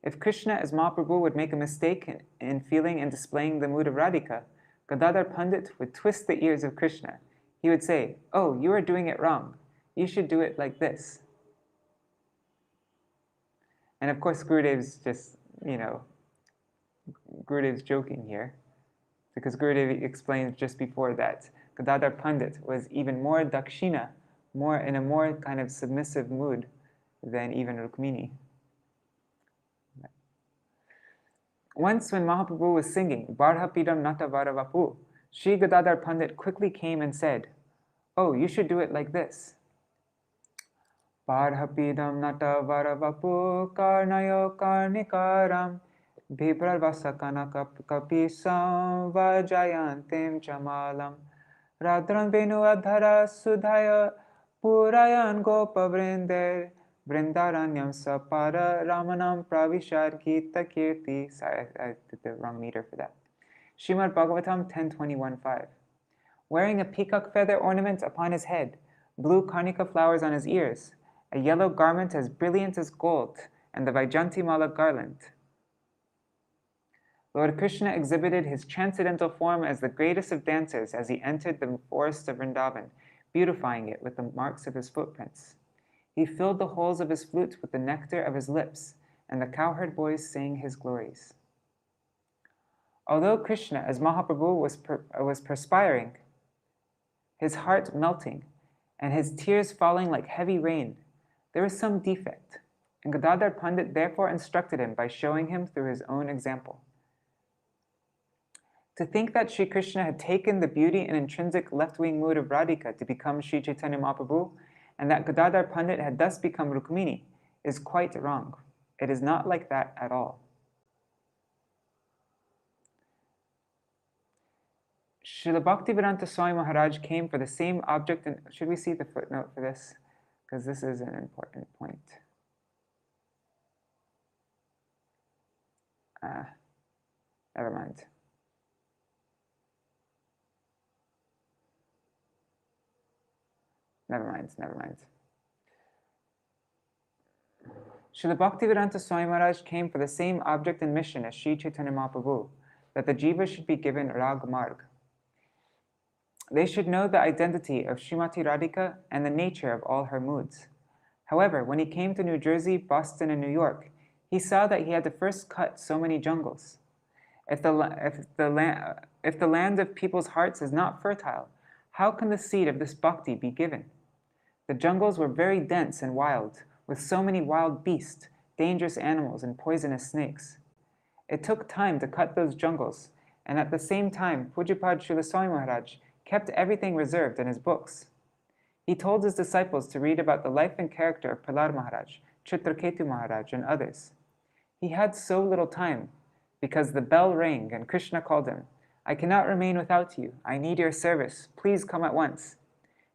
If Krishna as Mahaprabhu would make a mistake in feeling and displaying the mood of Radhika, Gadādhara Paṇḍita would twist the ears of Krishna. He would say, "Oh, you are doing it wrong. You should do it like this." And of course, Gurudev's just, Gurudev's joking here, because Gurudev explained just before that Gadādhara Paṇḍita was even more dakshina, in a more kind of submissive mood than even Rukmini. Once when Mahaprabhu was singing Varhapidam Nata Varavapu, Śrī Gadādhara Paṇḍita quickly came and said, "Oh, you should do it like this." Parhapidam nata varavapu karnayo karnikaram Bhiprarvasakana kapisam vajayantim chamalam Radran venu adhara sudhaya purayan gopavrender Vrindaranyam sapara ramanam pravishar gita kirti. Sorry, I did the wrong meter for that. Śrīmad Bhagavatam 10.21.5. Wearing a peacock feather ornament upon his head, blue karnika flowers on his ears, a yellow garment as brilliant as gold, and the Vaijantimala garland. Lord Krishna exhibited his transcendental form as the greatest of dancers as he entered the forest of Vrindavan, beautifying it with the marks of his footprints. He filled the holes of his flute with the nectar of his lips, and the cowherd boys sang his glories. Although Krishna, as Mahaprabhu, was perspiring, his heart melting, and his tears falling like heavy rain, there was some defect, and Gadādhara Paṇḍita therefore instructed him by showing him through his own example. To think that Sri Krishna had taken the beauty and intrinsic left-wing mood of Radhika to become Sri Chaitanya Mahaprabhu, and that Gadādhara Paṇḍita had thus become Rukmini, is quite wrong. It is not like that at all. Srila Bhaktivedānta Swami Mahārāja came for the same object, and should we see the footnote for this? Because this is an important point. Never mind. Never mind. Srila Bhaktivedānta Swami Mahārāja came for the same object and mission as Sri Chaitanya Mahaprabhu, that the jiva should be given Rag Marg. They should know the identity of Srimati Radhika and the nature of all her moods. However, when he came to New Jersey, Boston, and New York, he saw that he had to first cut so many jungles. If the land of people's hearts is not fertile, how can the seed of this bhakti be given? The jungles were very dense and wild, with so many wild beasts, dangerous animals, and poisonous snakes. It took time to cut those jungles, and at the same time, Pujapad Srila Swami Maharaj kept everything reserved in his books. He told his disciples to read about the life and character of Prahlad Maharaj, Chitraketu Maharaj, and others. He had so little time, because the bell rang and Krishna called him. I cannot remain without you. I need your service. Please come at once.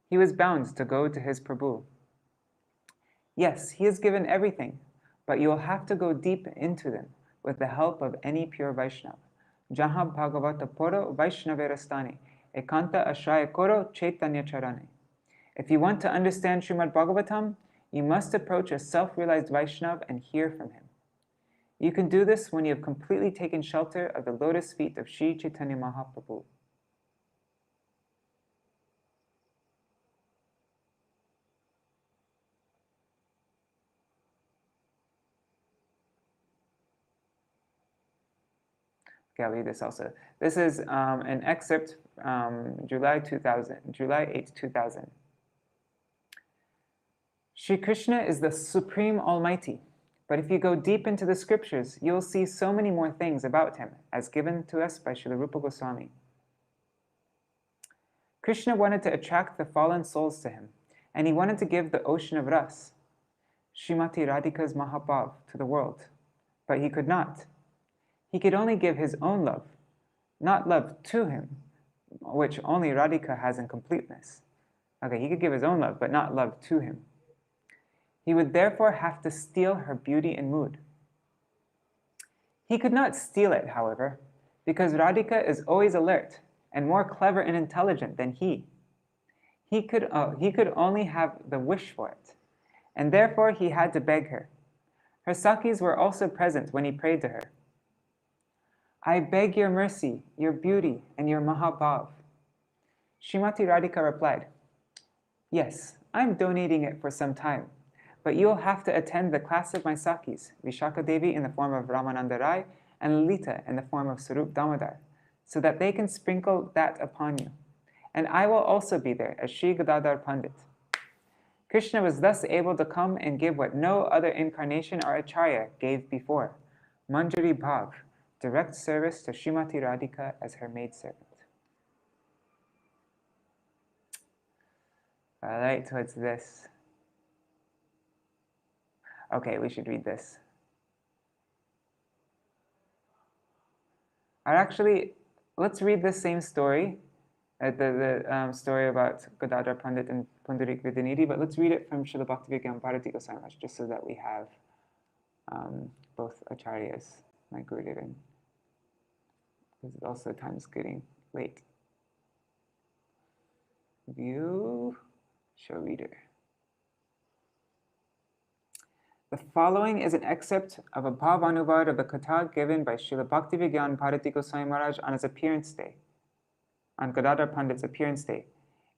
He was bound to go to his Prabhu. Yes, he has given everything, but you will have to go deep into them with the help of any pure Vaishnava. Jaha Bhagavata Poro Vaishnaverastani, Ekanta Ashraya Koro Chaitanya Charane. If you want to understand Śrīmad Bhagavatam, you must approach a self-realized Vaishnava and hear from him. You can do this when you have completely taken shelter of the lotus feet of Sri Chaitanya Mahaprabhu. Okay, I'll read this also. This is an excerpt from July 8, 2000. Sri Krishna is the Supreme Almighty, but if you go deep into the scriptures, you'll see so many more things about him, as given to us by Srila Rupa Gosvāmī. Krishna wanted to attract the fallen souls to him, and he wanted to give the ocean of ras, Srimati Radhika's Mahabhav, to the world, but he could not. He could only give his own love, not love to him, which only Radhika has in completeness. Okay, he could give his own love, but not love to him. He would therefore have to steal her beauty and mood. He could not steal it, however, because Radhika is always alert and more clever and intelligent than he. He could only have the wish for it, and therefore he had to beg her. Her Sakis were also present when he prayed to her. I beg your mercy, your beauty, and your Mahabhav. Srimati Radhika replied, yes, I'm donating it for some time, but you'll have to attend the class of my Sakis, Vishaka Devi in the form of Ramananda Rai and Lalita in the form of Sarup Damodar, so that they can sprinkle that upon you. And I will also be there as Śrī Gadādhara Paṇḍita. Krishna was thus able to come and give what no other incarnation or acharya gave before, Manjari Bhav, direct service to Srimati Radhika as her maidservant. All right, so it's this. Okay, we should read this. Let's read this same story, the story about Gadādhara Pandit and Pundarik Vidyanidhi, but let's read it from Śrīla Bhaktivedānta Bharatī Gosvāmī, just so that we have both acharyas, my Gurudeva, because also time's getting late. View, show reader. The following is an excerpt of a Bhavanuvāda of the Kathā given by Śrīla Bhaktivedānta Bharatī Gosvāmī Mahārāja on his appearance day, on Gadādhara Pandit's appearance day,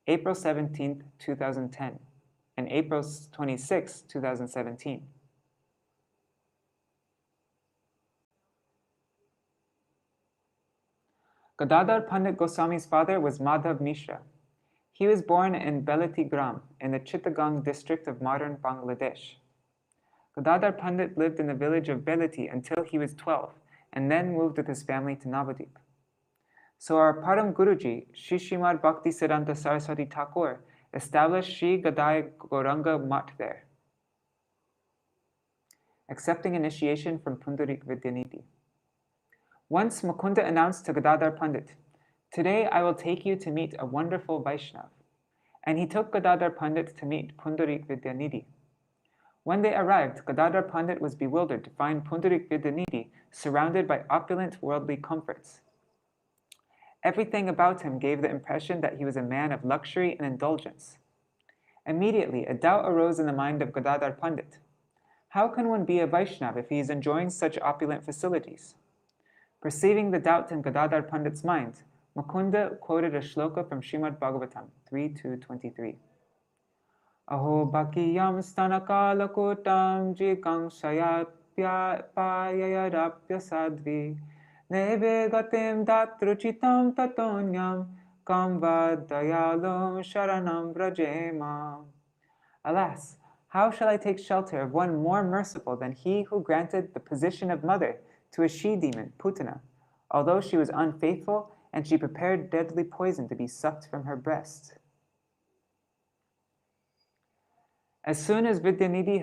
April 17th, 2010, and April 26th, 2017. Gadādhara Pandit Goswami's father was Madhav Mishra. He was born in Bharati Gram in the Chittagong district of modern Bangladesh. Gadādhara Pandit lived in the village of Bharati until he was 12, and then moved with his family to Navadvip. So our Param Guruji, Śrīmad Bhaktisiddhanta Saraswati Thakur, established Śrī Gadādhara Gauranga Math there, accepting initiation from Pundarik Vidyanidhi. Once Mukunda announced to Gadādhara Pandit, "Today I will take you to meet a wonderful Vaishnav." And he took Gadādhara Pandit to meet Pundarik Vidyanidhi. When they arrived, Gadādhara Pandit was bewildered to find Pundarik Vidyanidhi surrounded by opulent worldly comforts. Everything about him gave the impression that he was a man of luxury and indulgence. Immediately, a doubt arose in the mind of Gadādhara Pandit. How can one be a Vaishnav if he is enjoying such opulent facilities? Perceiving the doubt in Gadādhara Pandit's mind, Mukunda quoted a shloka from Śrīmad Bhagavatam 3:2-23. Aho bhakiyam stanakalakutam jikang shayatpayayarapya sadvi neve gatim datruchitam tatonyam kamvadayalum sharanam vrajema. Alas, how shall I take shelter of one more merciful than he who granted the position of mother to a she-demon, Putana, although she was unfaithful and she prepared deadly poison to be sucked from her breast? As soon as Vidyanidhi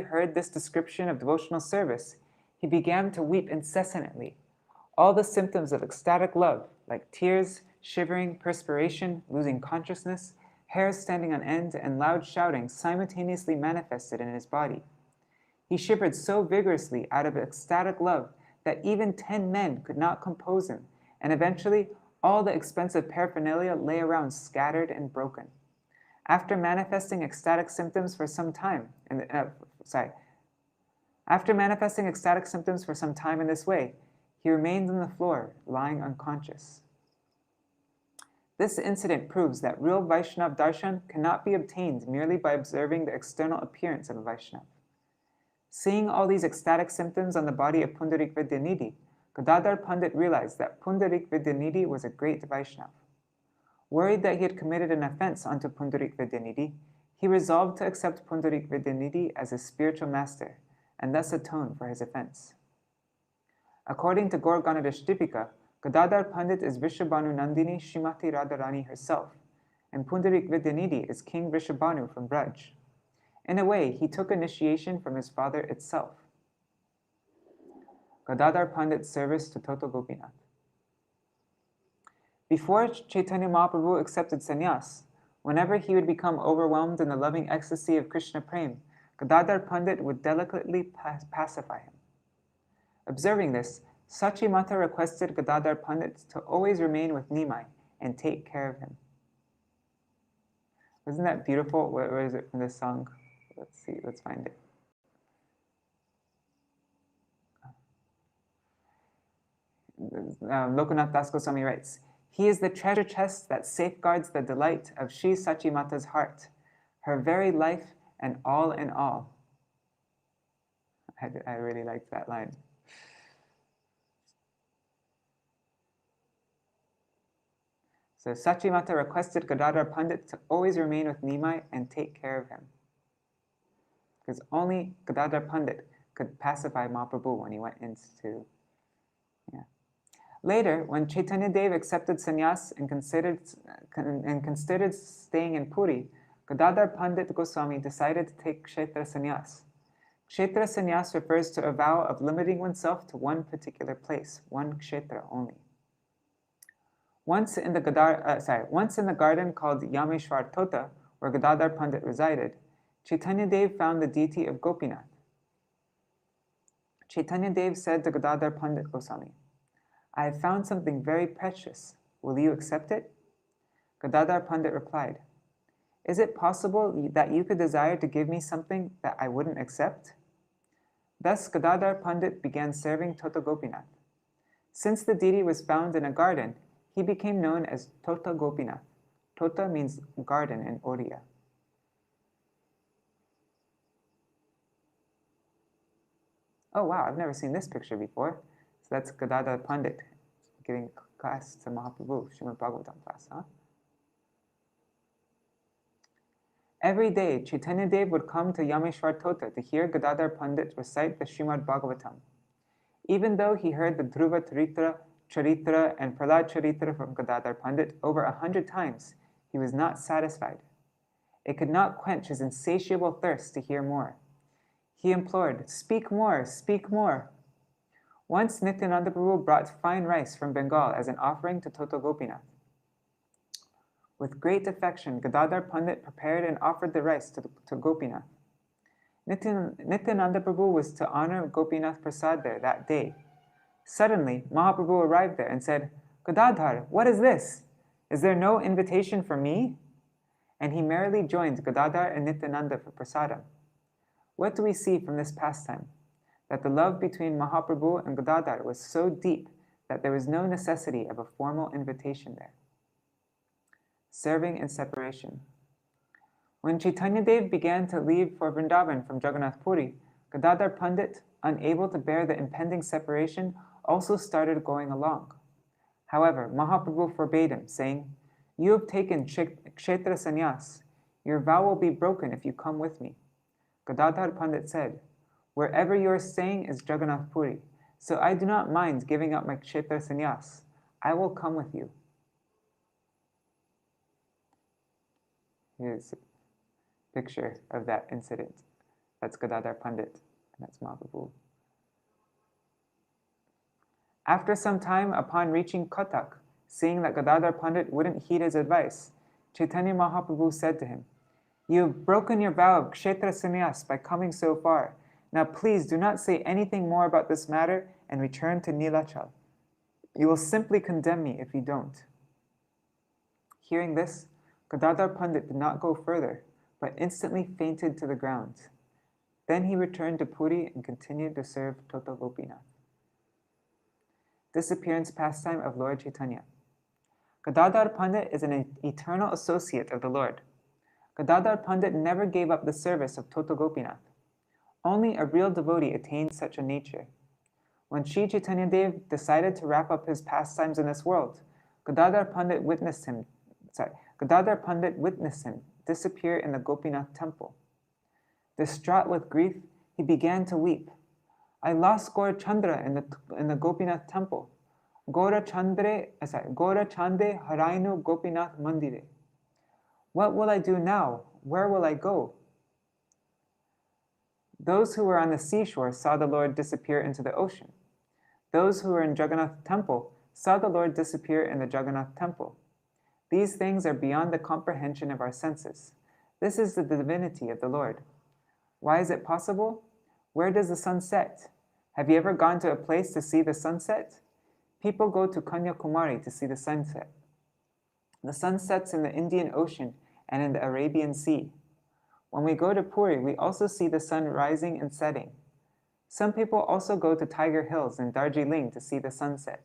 heard this description of devotional service, he began to weep incessantly. All the symptoms of ecstatic love, like tears, shivering, perspiration, losing consciousness, hair standing on end, and loud shouting, simultaneously manifested in his body. He shivered so vigorously out of ecstatic love that even 10 men could not compose him, and eventually all the expensive paraphernalia lay around scattered and broken. After manifesting ecstatic symptoms for some time in this way, he remained on the floor, lying unconscious. This incident proves that real Vaishnav darshan cannot be obtained merely by observing the external appearance of a Vaishnav. Seeing all these ecstatic symptoms on the body of Pundarik Vidyanidhi, Gadādhara Pandit realized that Pundarik Vidyanidhi was a great Vaishnav. Worried that he had committed an offense onto Pundarik Vidyanidhi, he resolved to accept Pundarik Vidyanidhi as his spiritual master, and thus atone for his offense. According to Gaur Ganadash Dipika, Gadādhara Pandit is Vrishabhanu Nandini Srimati Radharani herself, and Pundarik Vidyanidhi is King Vrishabhanu from Braj. In a way, he took initiation from his father itself. Gadādhara Pandit's service to Toto Gopinath. Before Chaitanya Mahaprabhu accepted sannyas, whenever he would become overwhelmed in the loving ecstasy of Krishna Prem, Gadādhara Pandit would delicately pacify him. Observing this, Sachimata requested Gadādhara Pandit to always remain with Nimai and take care of him. Isn't that beautiful? Where is it from this song? Let's see, let's find it. Lokanath Das Goswami writes, "He is the treasure chest that safeguards the delight of Shri Sachimata's heart, her very life and all in all." I really liked that line. So Sachimata requested Gadādhara Pandit to always remain with Nimai and take care of him, because only Gadādhara Pandit could pacify Mahaprabhu when he went into. Later, when Chaitanya Dev accepted sannyas and considered staying in Puri, Gadādhara Paṇḍita Gosvāmī decided to take kshetra sannyas. Kshetra sannyas refers to a vow of limiting oneself to one particular place, one kshetra only. Once in the garden called Yameshwar Tota, where Gadādhara Paṇḍita resided, Chaitanya Dev found the deity of Gopinath. Chaitanya Dev said to Gadādhara Paṇḍita Gosvāmī, "I have found something very precious. Will you accept it?" Gadādhara Paṇḍita replied, "Is it possible that you could desire to give me something that I wouldn't accept?" Thus Gadādhara Paṇḍita began serving Tota Gopinath. Since the deity was found in a garden, he became known as Tota Gopinath. Tota means garden in Oriya. Oh wow, I've never seen this picture before. So that's Gadādhara Paṇḍita giving class to Mahaprabhu, Śrīmad Bhagavatam class, huh? Every day, Chaitanya Dev would come to Yameshwar Tota to hear Gadādhara Paṇḍita recite the Śrīmad Bhagavatam. Even though he heard the Dhruva Charitra and Prahlad Charitra from Gadādhara Paṇḍita over 100 times, he was not satisfied. It could not quench his insatiable thirst to hear more. He implored, "Speak more, speak more." Once Nityananda Prabhu brought fine rice from Bengal as an offering to Tota Gopinath. With great affection, Gadādhara Paṇḍita prepared and offered the rice to Gopinath. Nityananda Prabhu was to honor Gopinath Prasad there that day. Suddenly, Mahaprabhu arrived there and said, "Gadādhara, what is this? Is there no invitation for me?" And he merrily joined Gadādhara and Nityananda for prasadam. What do we see from this pastime? That the love between Mahaprabhu and Gadādhara was so deep that there was no necessity of a formal invitation there. Serving in separation. When Chaitanya Dev began to leave for Vrindavan from Jagannath Puri, Gadādhara Paṇḍita, unable to bear the impending separation, also started going along. However, Mahaprabhu forbade him, saying, "You have taken kshetra sannyas. Your vow will be broken if you come with me." Gadādhara Paṇḍita said, "Wherever you are staying is Jagannath Puri, so I do not mind giving up my kshetra sannyas. I will come with you." Here's a picture of that incident. That's Gadādhara Paṇḍita, and that's Mahaprabhu. After some time, upon reaching Kathā, seeing that Gadādhara Paṇḍita wouldn't heed his advice, Chaitanya Mahaprabhu said to him, "You have broken your vow of kshetra sannyas by coming so far. Now please do not say anything more about this matter and return to Nilachal. You will simply condemn me if you don't." Hearing this, Gadādhara Paṇḍita did not go further, but instantly fainted to the ground. Then he returned to Puri and continued to serve Tota Gopinath. Disappearance pastime of Lord Chaitanya. Gadādhara Paṇḍita is an eternal associate of the Lord. Gadādhara Paṇḍita never gave up the service of Tota Gopinath. Only a real devotee attains such a nature. When Śrī Chaitanya Dev decided to wrap up his pastimes in this world, Gadādhara Paṇḍita witnessed him disappear in the Gopinath temple. Distraught with grief, he began to weep. "I lost Gaura Chandra in the Gopinath temple. Gaura Chande Harainu Gopinath Mandire. What will I do now? Where will I go?" Those who were on the seashore saw the Lord disappear into the ocean. Those who were in Jagannath temple saw the Lord disappear in the Jagannath temple. These things are beyond the comprehension of our senses. This is the divinity of the Lord. Why is it possible? Where does the sun set? Have you ever gone to a place to see the sunset? People go to Kanyakumari to see the sunset. The sun sets in the Indian Ocean and in the Arabian Sea. When we go to Puri, we also see the sun rising and setting. Some people also go to Tiger Hills in Darjeeling to see the sunset.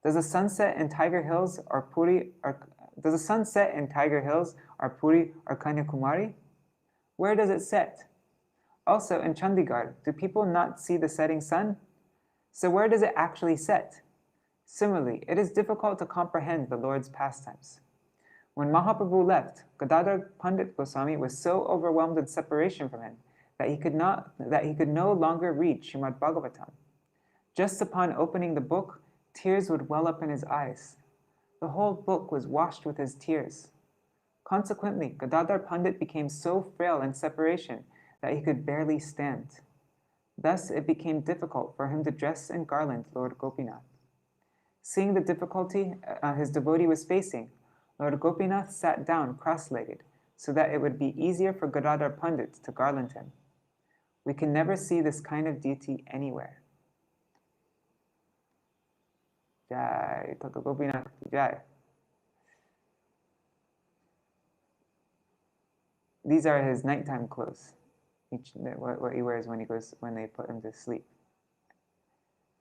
Does the sunset in Tiger Hills or Puri or Kanyakumari? Where does it set? Also in Chandigarh, do people not see the setting sun? So where does it actually set? Similarly, it is difficult to comprehend the Lord's pastimes. When Mahaprabhu left, Gadādhara Paṇḍita Gosvāmī was so overwhelmed in separation from him that he could no longer read Śrīmad Bhagavatam. Just upon opening the book, tears would well up in his eyes. The whole book was washed with his tears. Consequently, Gadādhara Pandit became so frail in separation that he could barely stand. Thus, it became difficult for him to dress and garland Lord Gopinath. Seeing the difficulty his devotee was facing, Lord Gopinath sat down cross-legged so that it would be easier for Gadādhara Pandit to garland him. We can never see this kind of deity anywhere. Jai, Lord Gopinath ki jai. These are his nighttime clothes. What he wears when they put him to sleep.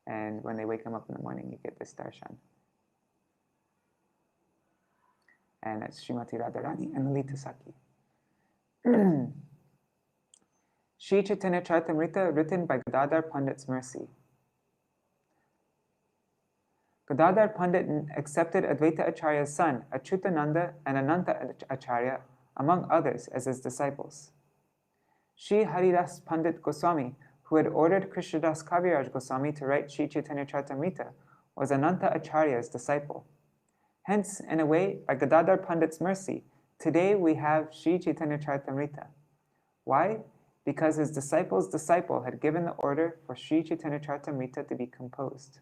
And when they wake him up in the morning, you get this darshan. And that's Srimati Radharani and Lalita Saki. Śrī Chaitanya Charitamrita, written by Gadādhara Pandit's mercy. Gadādhara Pandit accepted Advaita Acharya's son, Achyutananda, and Ananta Acharya, among others, as his disciples. Śrī Haridas Pandit Gosvāmī, who had ordered Krishnadas Kaviraj Goswami to write Śrī Chaitanya Charitamrita, was Ananta Acharya's disciple. Hence, in a way, by Gadādhara Pandit's mercy, today we have Śrī Chaitanya Charitamrita. Why? Because his disciple's disciple had given the order for Śrī Chaitanya Charitamrita to be composed.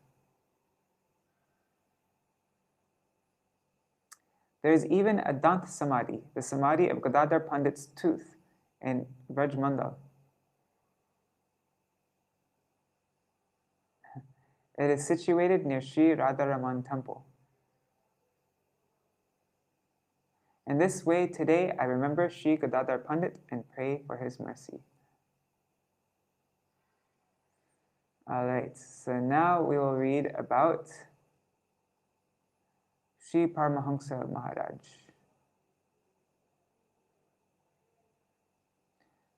There is even a Dant Samadhi, the Samadhi of Gadādhara Pandit's tooth, in Vrajmandal. It is situated near Sri Radharaman temple. In this way, today I remember Śrī Gadādhara Pandit and pray for his mercy. All right, so now we will read about Sri Paramahaṁsa Mahārāja.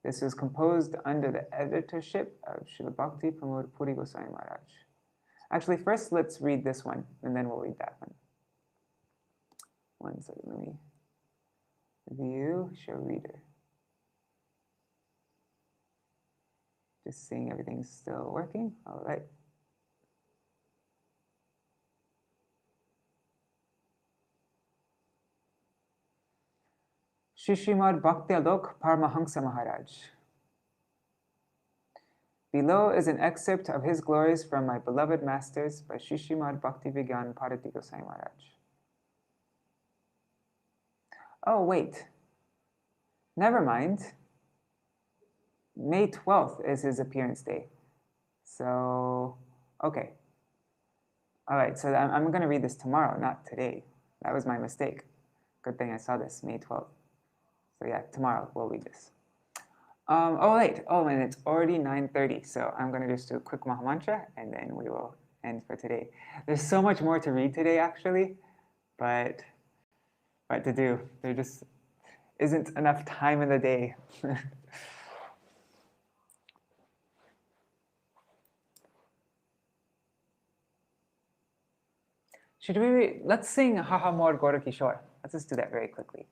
This was composed under the editorship of Srila Bhakti Pramod Puri Goswami Maharaj. Actually, first let's read this one, and then we'll read that one. One second, let me view, show reader. Just seeing everything's still working. All right. Śrīmad Bhaktyāloka Paramahaṁsa Mahārāja. Below is an excerpt of his glories from my beloved masters by Śrīmad Bhaktivedānta Bharatī Goswami Maharaj. Oh, wait. Never mind. May 12th is his appearance day. So, okay. All right, so I'm going to read this tomorrow, not today. That was my mistake. Good thing I saw this, May 12th. So yeah, tomorrow we'll read this. And it's already 9:30, so I'm going to just do a quick Mahamantra, and then we will end for today. There's so much more to read today, actually, but what to do? There just isn't enough time in the day. Should we let's sing Haha Mor Gaura Kishore. Let's just do that very quickly.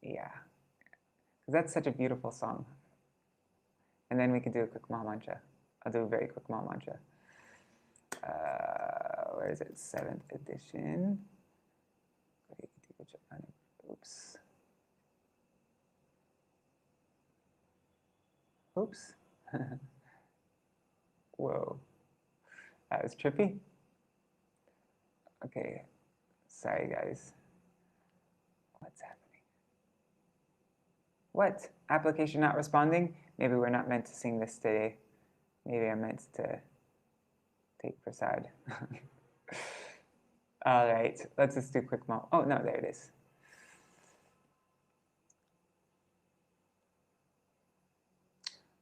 Yeah, because that's such a beautiful song. And then we can do a quick Mahamantra. I'll do a very quick Mahamantra. Where is it? 7th edition. Oops. Oops. Whoa. That was trippy. Okay. Sorry, guys. What's happening? What? Application not responding? Maybe we're not meant to sing this today. Maybe I'm meant to take prasad. All right, let's just do a quick Oh, no, there it is.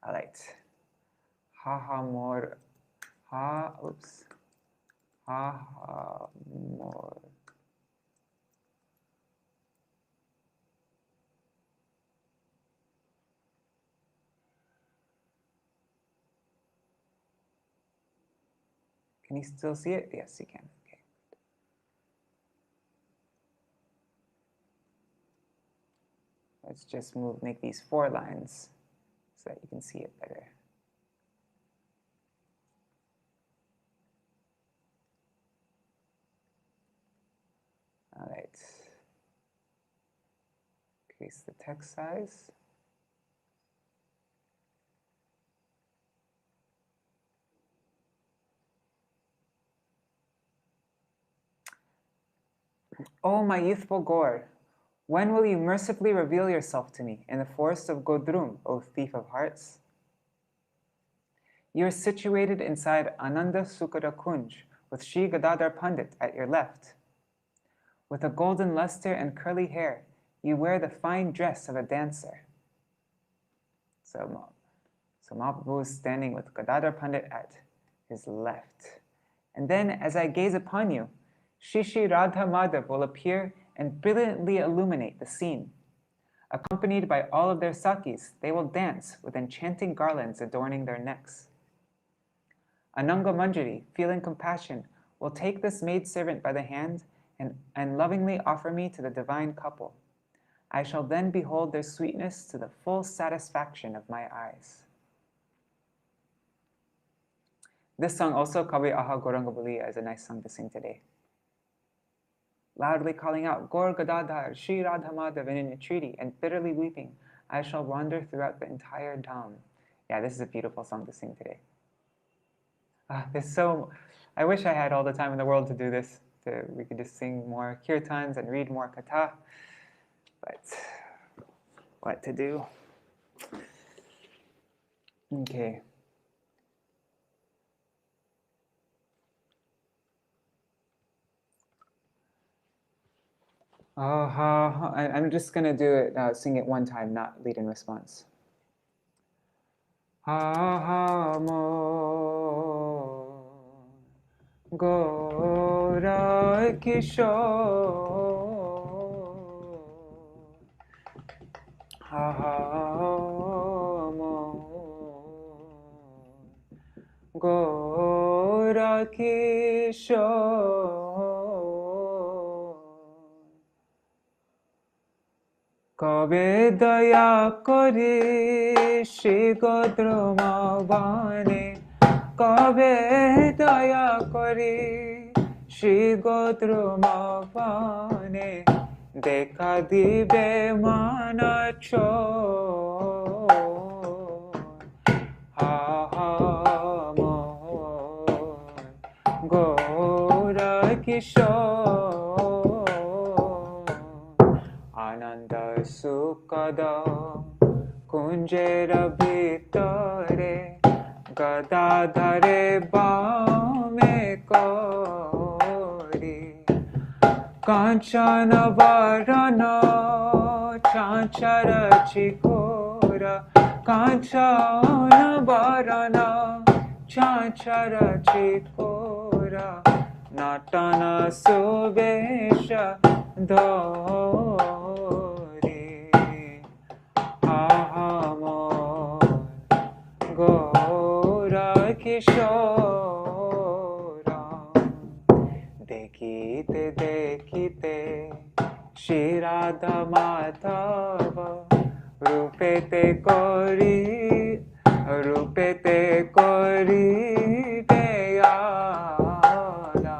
All right. Ha more. Oops. Ha more. Can you still see it? Yes, you can. Okay. Let's just make these 4 lines so that you can see it better. All right. Increase the text size. O my youthful Gaur, when will you mercifully reveal yourself to me in the forest of Godrum, O thief of hearts? You are situated inside Ananda Sukara Kunj with Śrī Gadādhara Paṇḍita at your left. With a golden luster and curly hair, you wear the fine dress of a dancer. So Mahaprabhu is standing with Gadādhara Paṇḍita at his left. And then, as I gaze upon you, Shri Radha Madhav will appear and brilliantly illuminate the scene. Accompanied by all of their sakis, they will dance with enchanting garlands adorning their necks. Ananga Manjari, feeling compassion, will take this maidservant by the hand and lovingly offer me to the divine couple. I shall then behold their sweetness to the full satisfaction of my eyes. This song also, Kavi Aha Gauranga Buliya, is a nice song to sing today. Loudly calling out, Gaur Gadādhara, Śrī Radha Madhav in an entreaty, and bitterly weeping, I shall wander throughout the entire Dham. Yeah, this is a beautiful song to sing today. I wish I had all the time in the world to do this. We could just sing more kirtans and read more Kathā, but what to do? Okay. I'm just going to do it, sing it one time, not lead in response. Ha mo Gaura Kishore, ha mo Gaura Kishore. Kabe daya kori Śrī Gadādhara Paṇḍita, kabe daya kori Śrī Gadādhara Paṇḍita, dekha dibe mana chor, ha mo Gaura Kishore. Ananda Sukada Kunjera Bhitare Gadādhare Bhame Kori Kanchana Varana Chanchara Chikora Kanchana Varana Chanchara Chikora Natana Subesha Dhori Ahamor Gaura Kishora. Dekhite dekhite Śrī Radha Madhava Rupete kori Vijñāna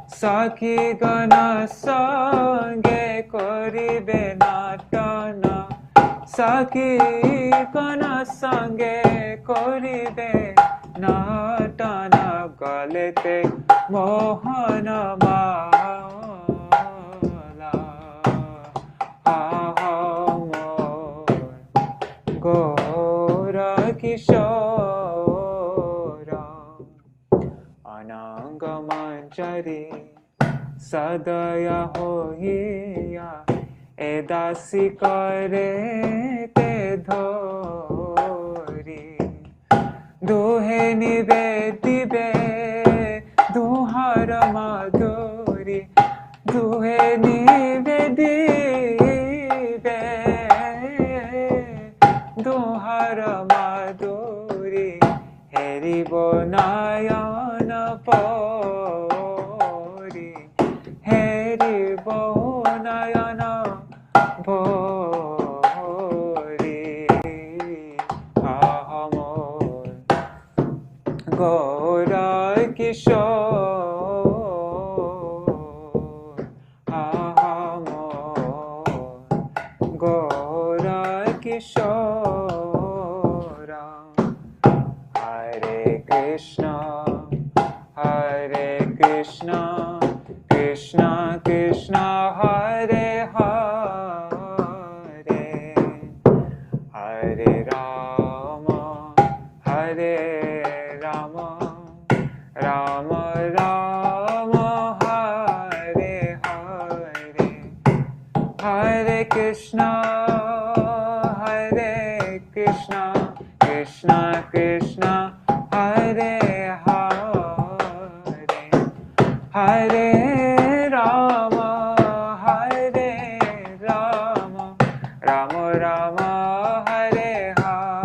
Saki gana sange koribe natana, Saki gana sange koribe natana, galete mohana mala, ahamor Gaura Kishora. Ananga Manjari Sadaya hoiya edasi kare te dhori, duhe nivedibe duhara madhuri, duhe nivedibe duhara madhuri, heribo Nārāyaṇa pori, heribo Nārāyaṇa pori. Ahamor Gaura Kishore, Krishna, Hare Krishna, Krishna Krishna, Hare Hare, Hare Rama, Hare Rama, Rama Rama, Hare Hare, Hare Krishna, Hare Krishna, Krishna Krishna, Hare Hare, Hare Rama, Hare Rama, Rama Rama, Hare Hare,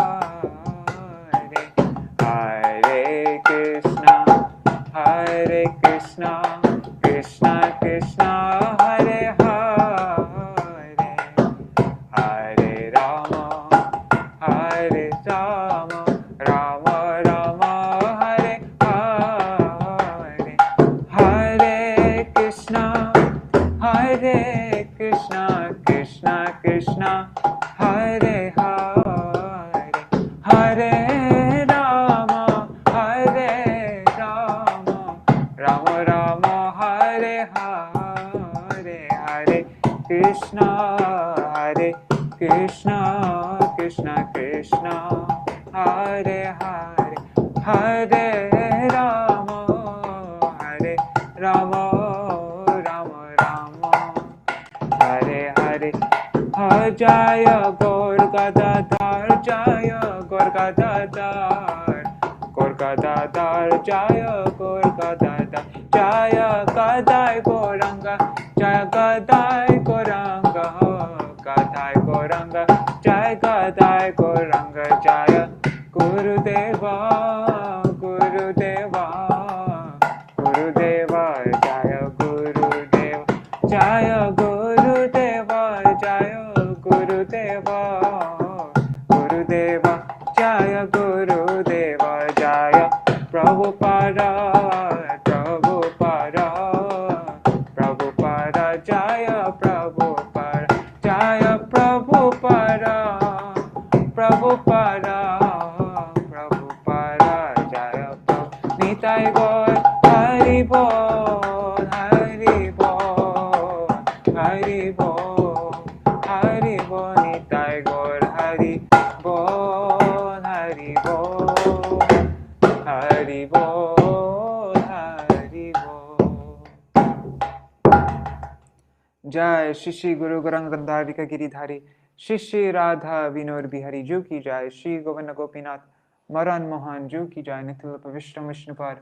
Hare Krishna, Hare Krishna, Krishna Krishna, Hare Hare, Hare Rama, Hare Rama, Rama Rama, Hare Hare, Hare Krishna, Hare Krishna, Krishna Krishna, Hare Hare, Hare Rama, Hare Rama, Rama Rama, Hare Hare, Hare Krishna, Hare Krishna, Krishna Krishna, Hare Hare, Hare Rama, Hare Rama, Rama Rama, Hare Hare, Jaya Gaur Gadādhar, Jaya Gaur Gadādhar, Gaur Gadādhar, Jaya Gaur Gadādhar, Jaya Gadai Gauranga, Jaya Gadai Gauranga, Gadai Gauranga, Jaya Gadai Gauranga, Jaya Gurudeva, Gurudeva, Gurudeva, Jaya Gurudeva, Jaya Gurudeva, Jaya Gurudeva, Gurudeva, Jaya Gurudeva, Jaya Prabhupada, Prabhupada, Prabhupada, Jaya Prabhupada, Jaya Prabhupada, Prabhupada, Prabhupada, Jaya Prabhupada, Nitai Gaur, Hari Bol, Hari Bol, Hari Bol, Hari Bol, Nitai Gaur, Hari Bol, Hari Bol, Hari Bol, Hari Bol. Jai Shri Guru Gauranga Gandharvika Giridhari, Shri Radha Vinod Bihari Ju ki jai, Shri Govinda Gopinath Maran Mohan Ju ki jai, Nitil Pavishta Vishnupad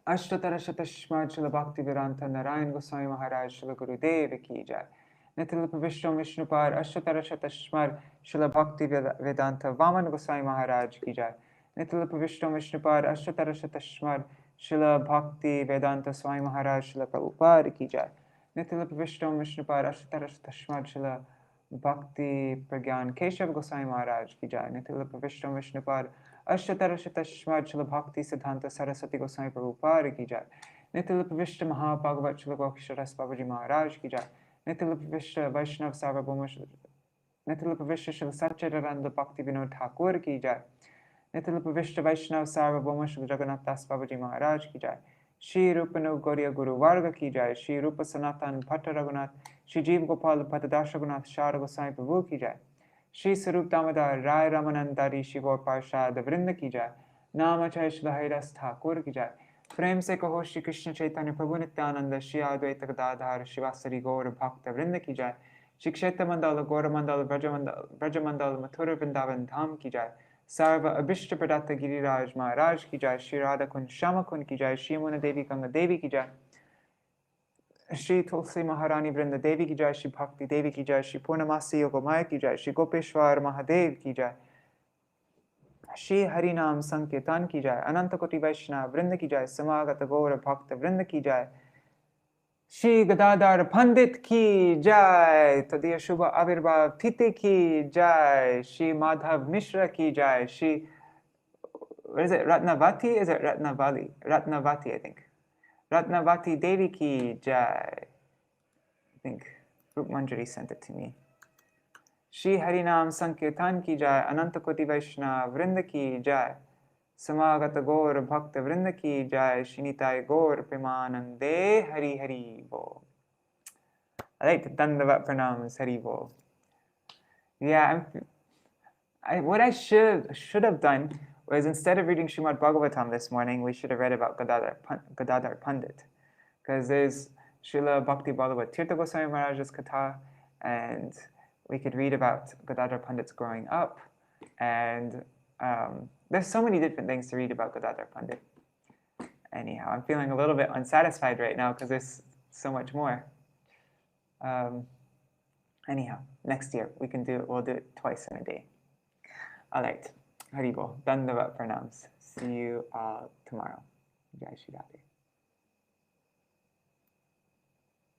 Ashtatara Shatashmad Śrīla Bhaktivedānta Nārāyaṇa Gosvāmī Mahārāja Śrīla Gurudeva ki jai, Nitil Pavishta Vishnupad Ashtatara Shatashmad Śrīla Bhaktivedānta Vaman Gosvāmī Mahārāja ki jai, Nitil Pavishta Vishnupad Ashtatara Shatashmad Śrīla Bhaktivedānta Swami Mahārāja Śrīla Prabhupada ki jai, Nitil Pavishta Vishnupad Ashtatara Shatashmad Śrīla Bhakti Pragyan Keshav Goswami Maharaj ki jai, Nitil Pavishta Vishnupad Ashtatara Shatashmad Śrīla Bhakti Siddhanta Saraswati Goswami Prabhupada ki jai, Nitil Pavishta Mahābhagavat Śrīla Gokisharas Babaji Maharaj ki jai, Nitil Pavishta Vaishnav Sarvabhauma Nitil Pavishta Śrīla Satchidananda Bhakti Vinod Thakur ki jai, Nitil Pavishta Vaishnav Sarvabhauma Śrīla Jagannath Das Babaji Maharaj ki jai, Shri Rupanu Gauriya Guru Varga ki jai, Shri Rupa Sanatan Bhatta Raghunath, Shri Jeev Gopal Bhattadash Raghunath Shara Goswami Prabhu ki jai, Shri Sarup Damodar Rai Ramanandari Shri Gaur Parshad Vrinda ki jai, Namachay Shri Haridas Thakur ki jai, Prem se kaho Shri Krishna Chaitanya Prabhu Nityananda Shri Advaita Gadadhar Shivasari Gaur Bhakta Vrinda ki jai, Shri Kshetra Mandala Gaura Mandala Braja Mandala Mathura Vrindavan Dham ki jai, Sarva Abhishta Pradatta Giriraj Maharaj ki jai, Shri Radha Kund Shama Kund ki jai, Shri Muna Devi Ganga Devi ki jai, Shri Tulsi Maharani Vrinda Devi ki jai, Shri Bhakti Devi ki jai, Shri Purnamasi Yogamaya ki jai, Shri Gopeshwar Mahadev ki jai, Shri Harinam Sankirtan ki jai, Ananta Koti Vaishnava Vrinda ki jai, Samagata Gaura Bhakta Vrinda ki jai, Śrī Gadādhara Paṇḍita ki jai, Tadiya Shubha Avirbhav Tite ki jai, Shri Madhav Mishra ki jai, Shri, what is it, Ratnavati? Is it Ratnavali? Ratnavati, I think. Ratnavati Devi ki jai. I think Rup Manjari sent it to me. Shri Harinam Sankirtan ki jai, Ananta Koti Vaishnava Vrinda ki jai, Samagata Gaur Bhakta Vrinda Ki Jai, Shinitai Gaur Premanande, Hari Hari Bol. I like to Dandavat Pranams, Hari Bol. Yeah, what I should have done was, instead of reading Śrīmad Bhagavatam this morning, we should have read about Gadādhara Paṇḍita. Because there's Śrīla Bhakti Bhagavad Tirtha Gosvāmī Mahārāja's Kathā, and we could read about Gadādhara Paṇḍita's growing up, and there's so many different things to read about Gadādhara Paṇḍita. Anyhow, I'm feeling a little bit unsatisfied right now because there's so much more. Anyhow, next year we'll do it twice in a day. All right, Haribol, Dandavat Pranams. See you tomorrow. Jai Shri Radhe.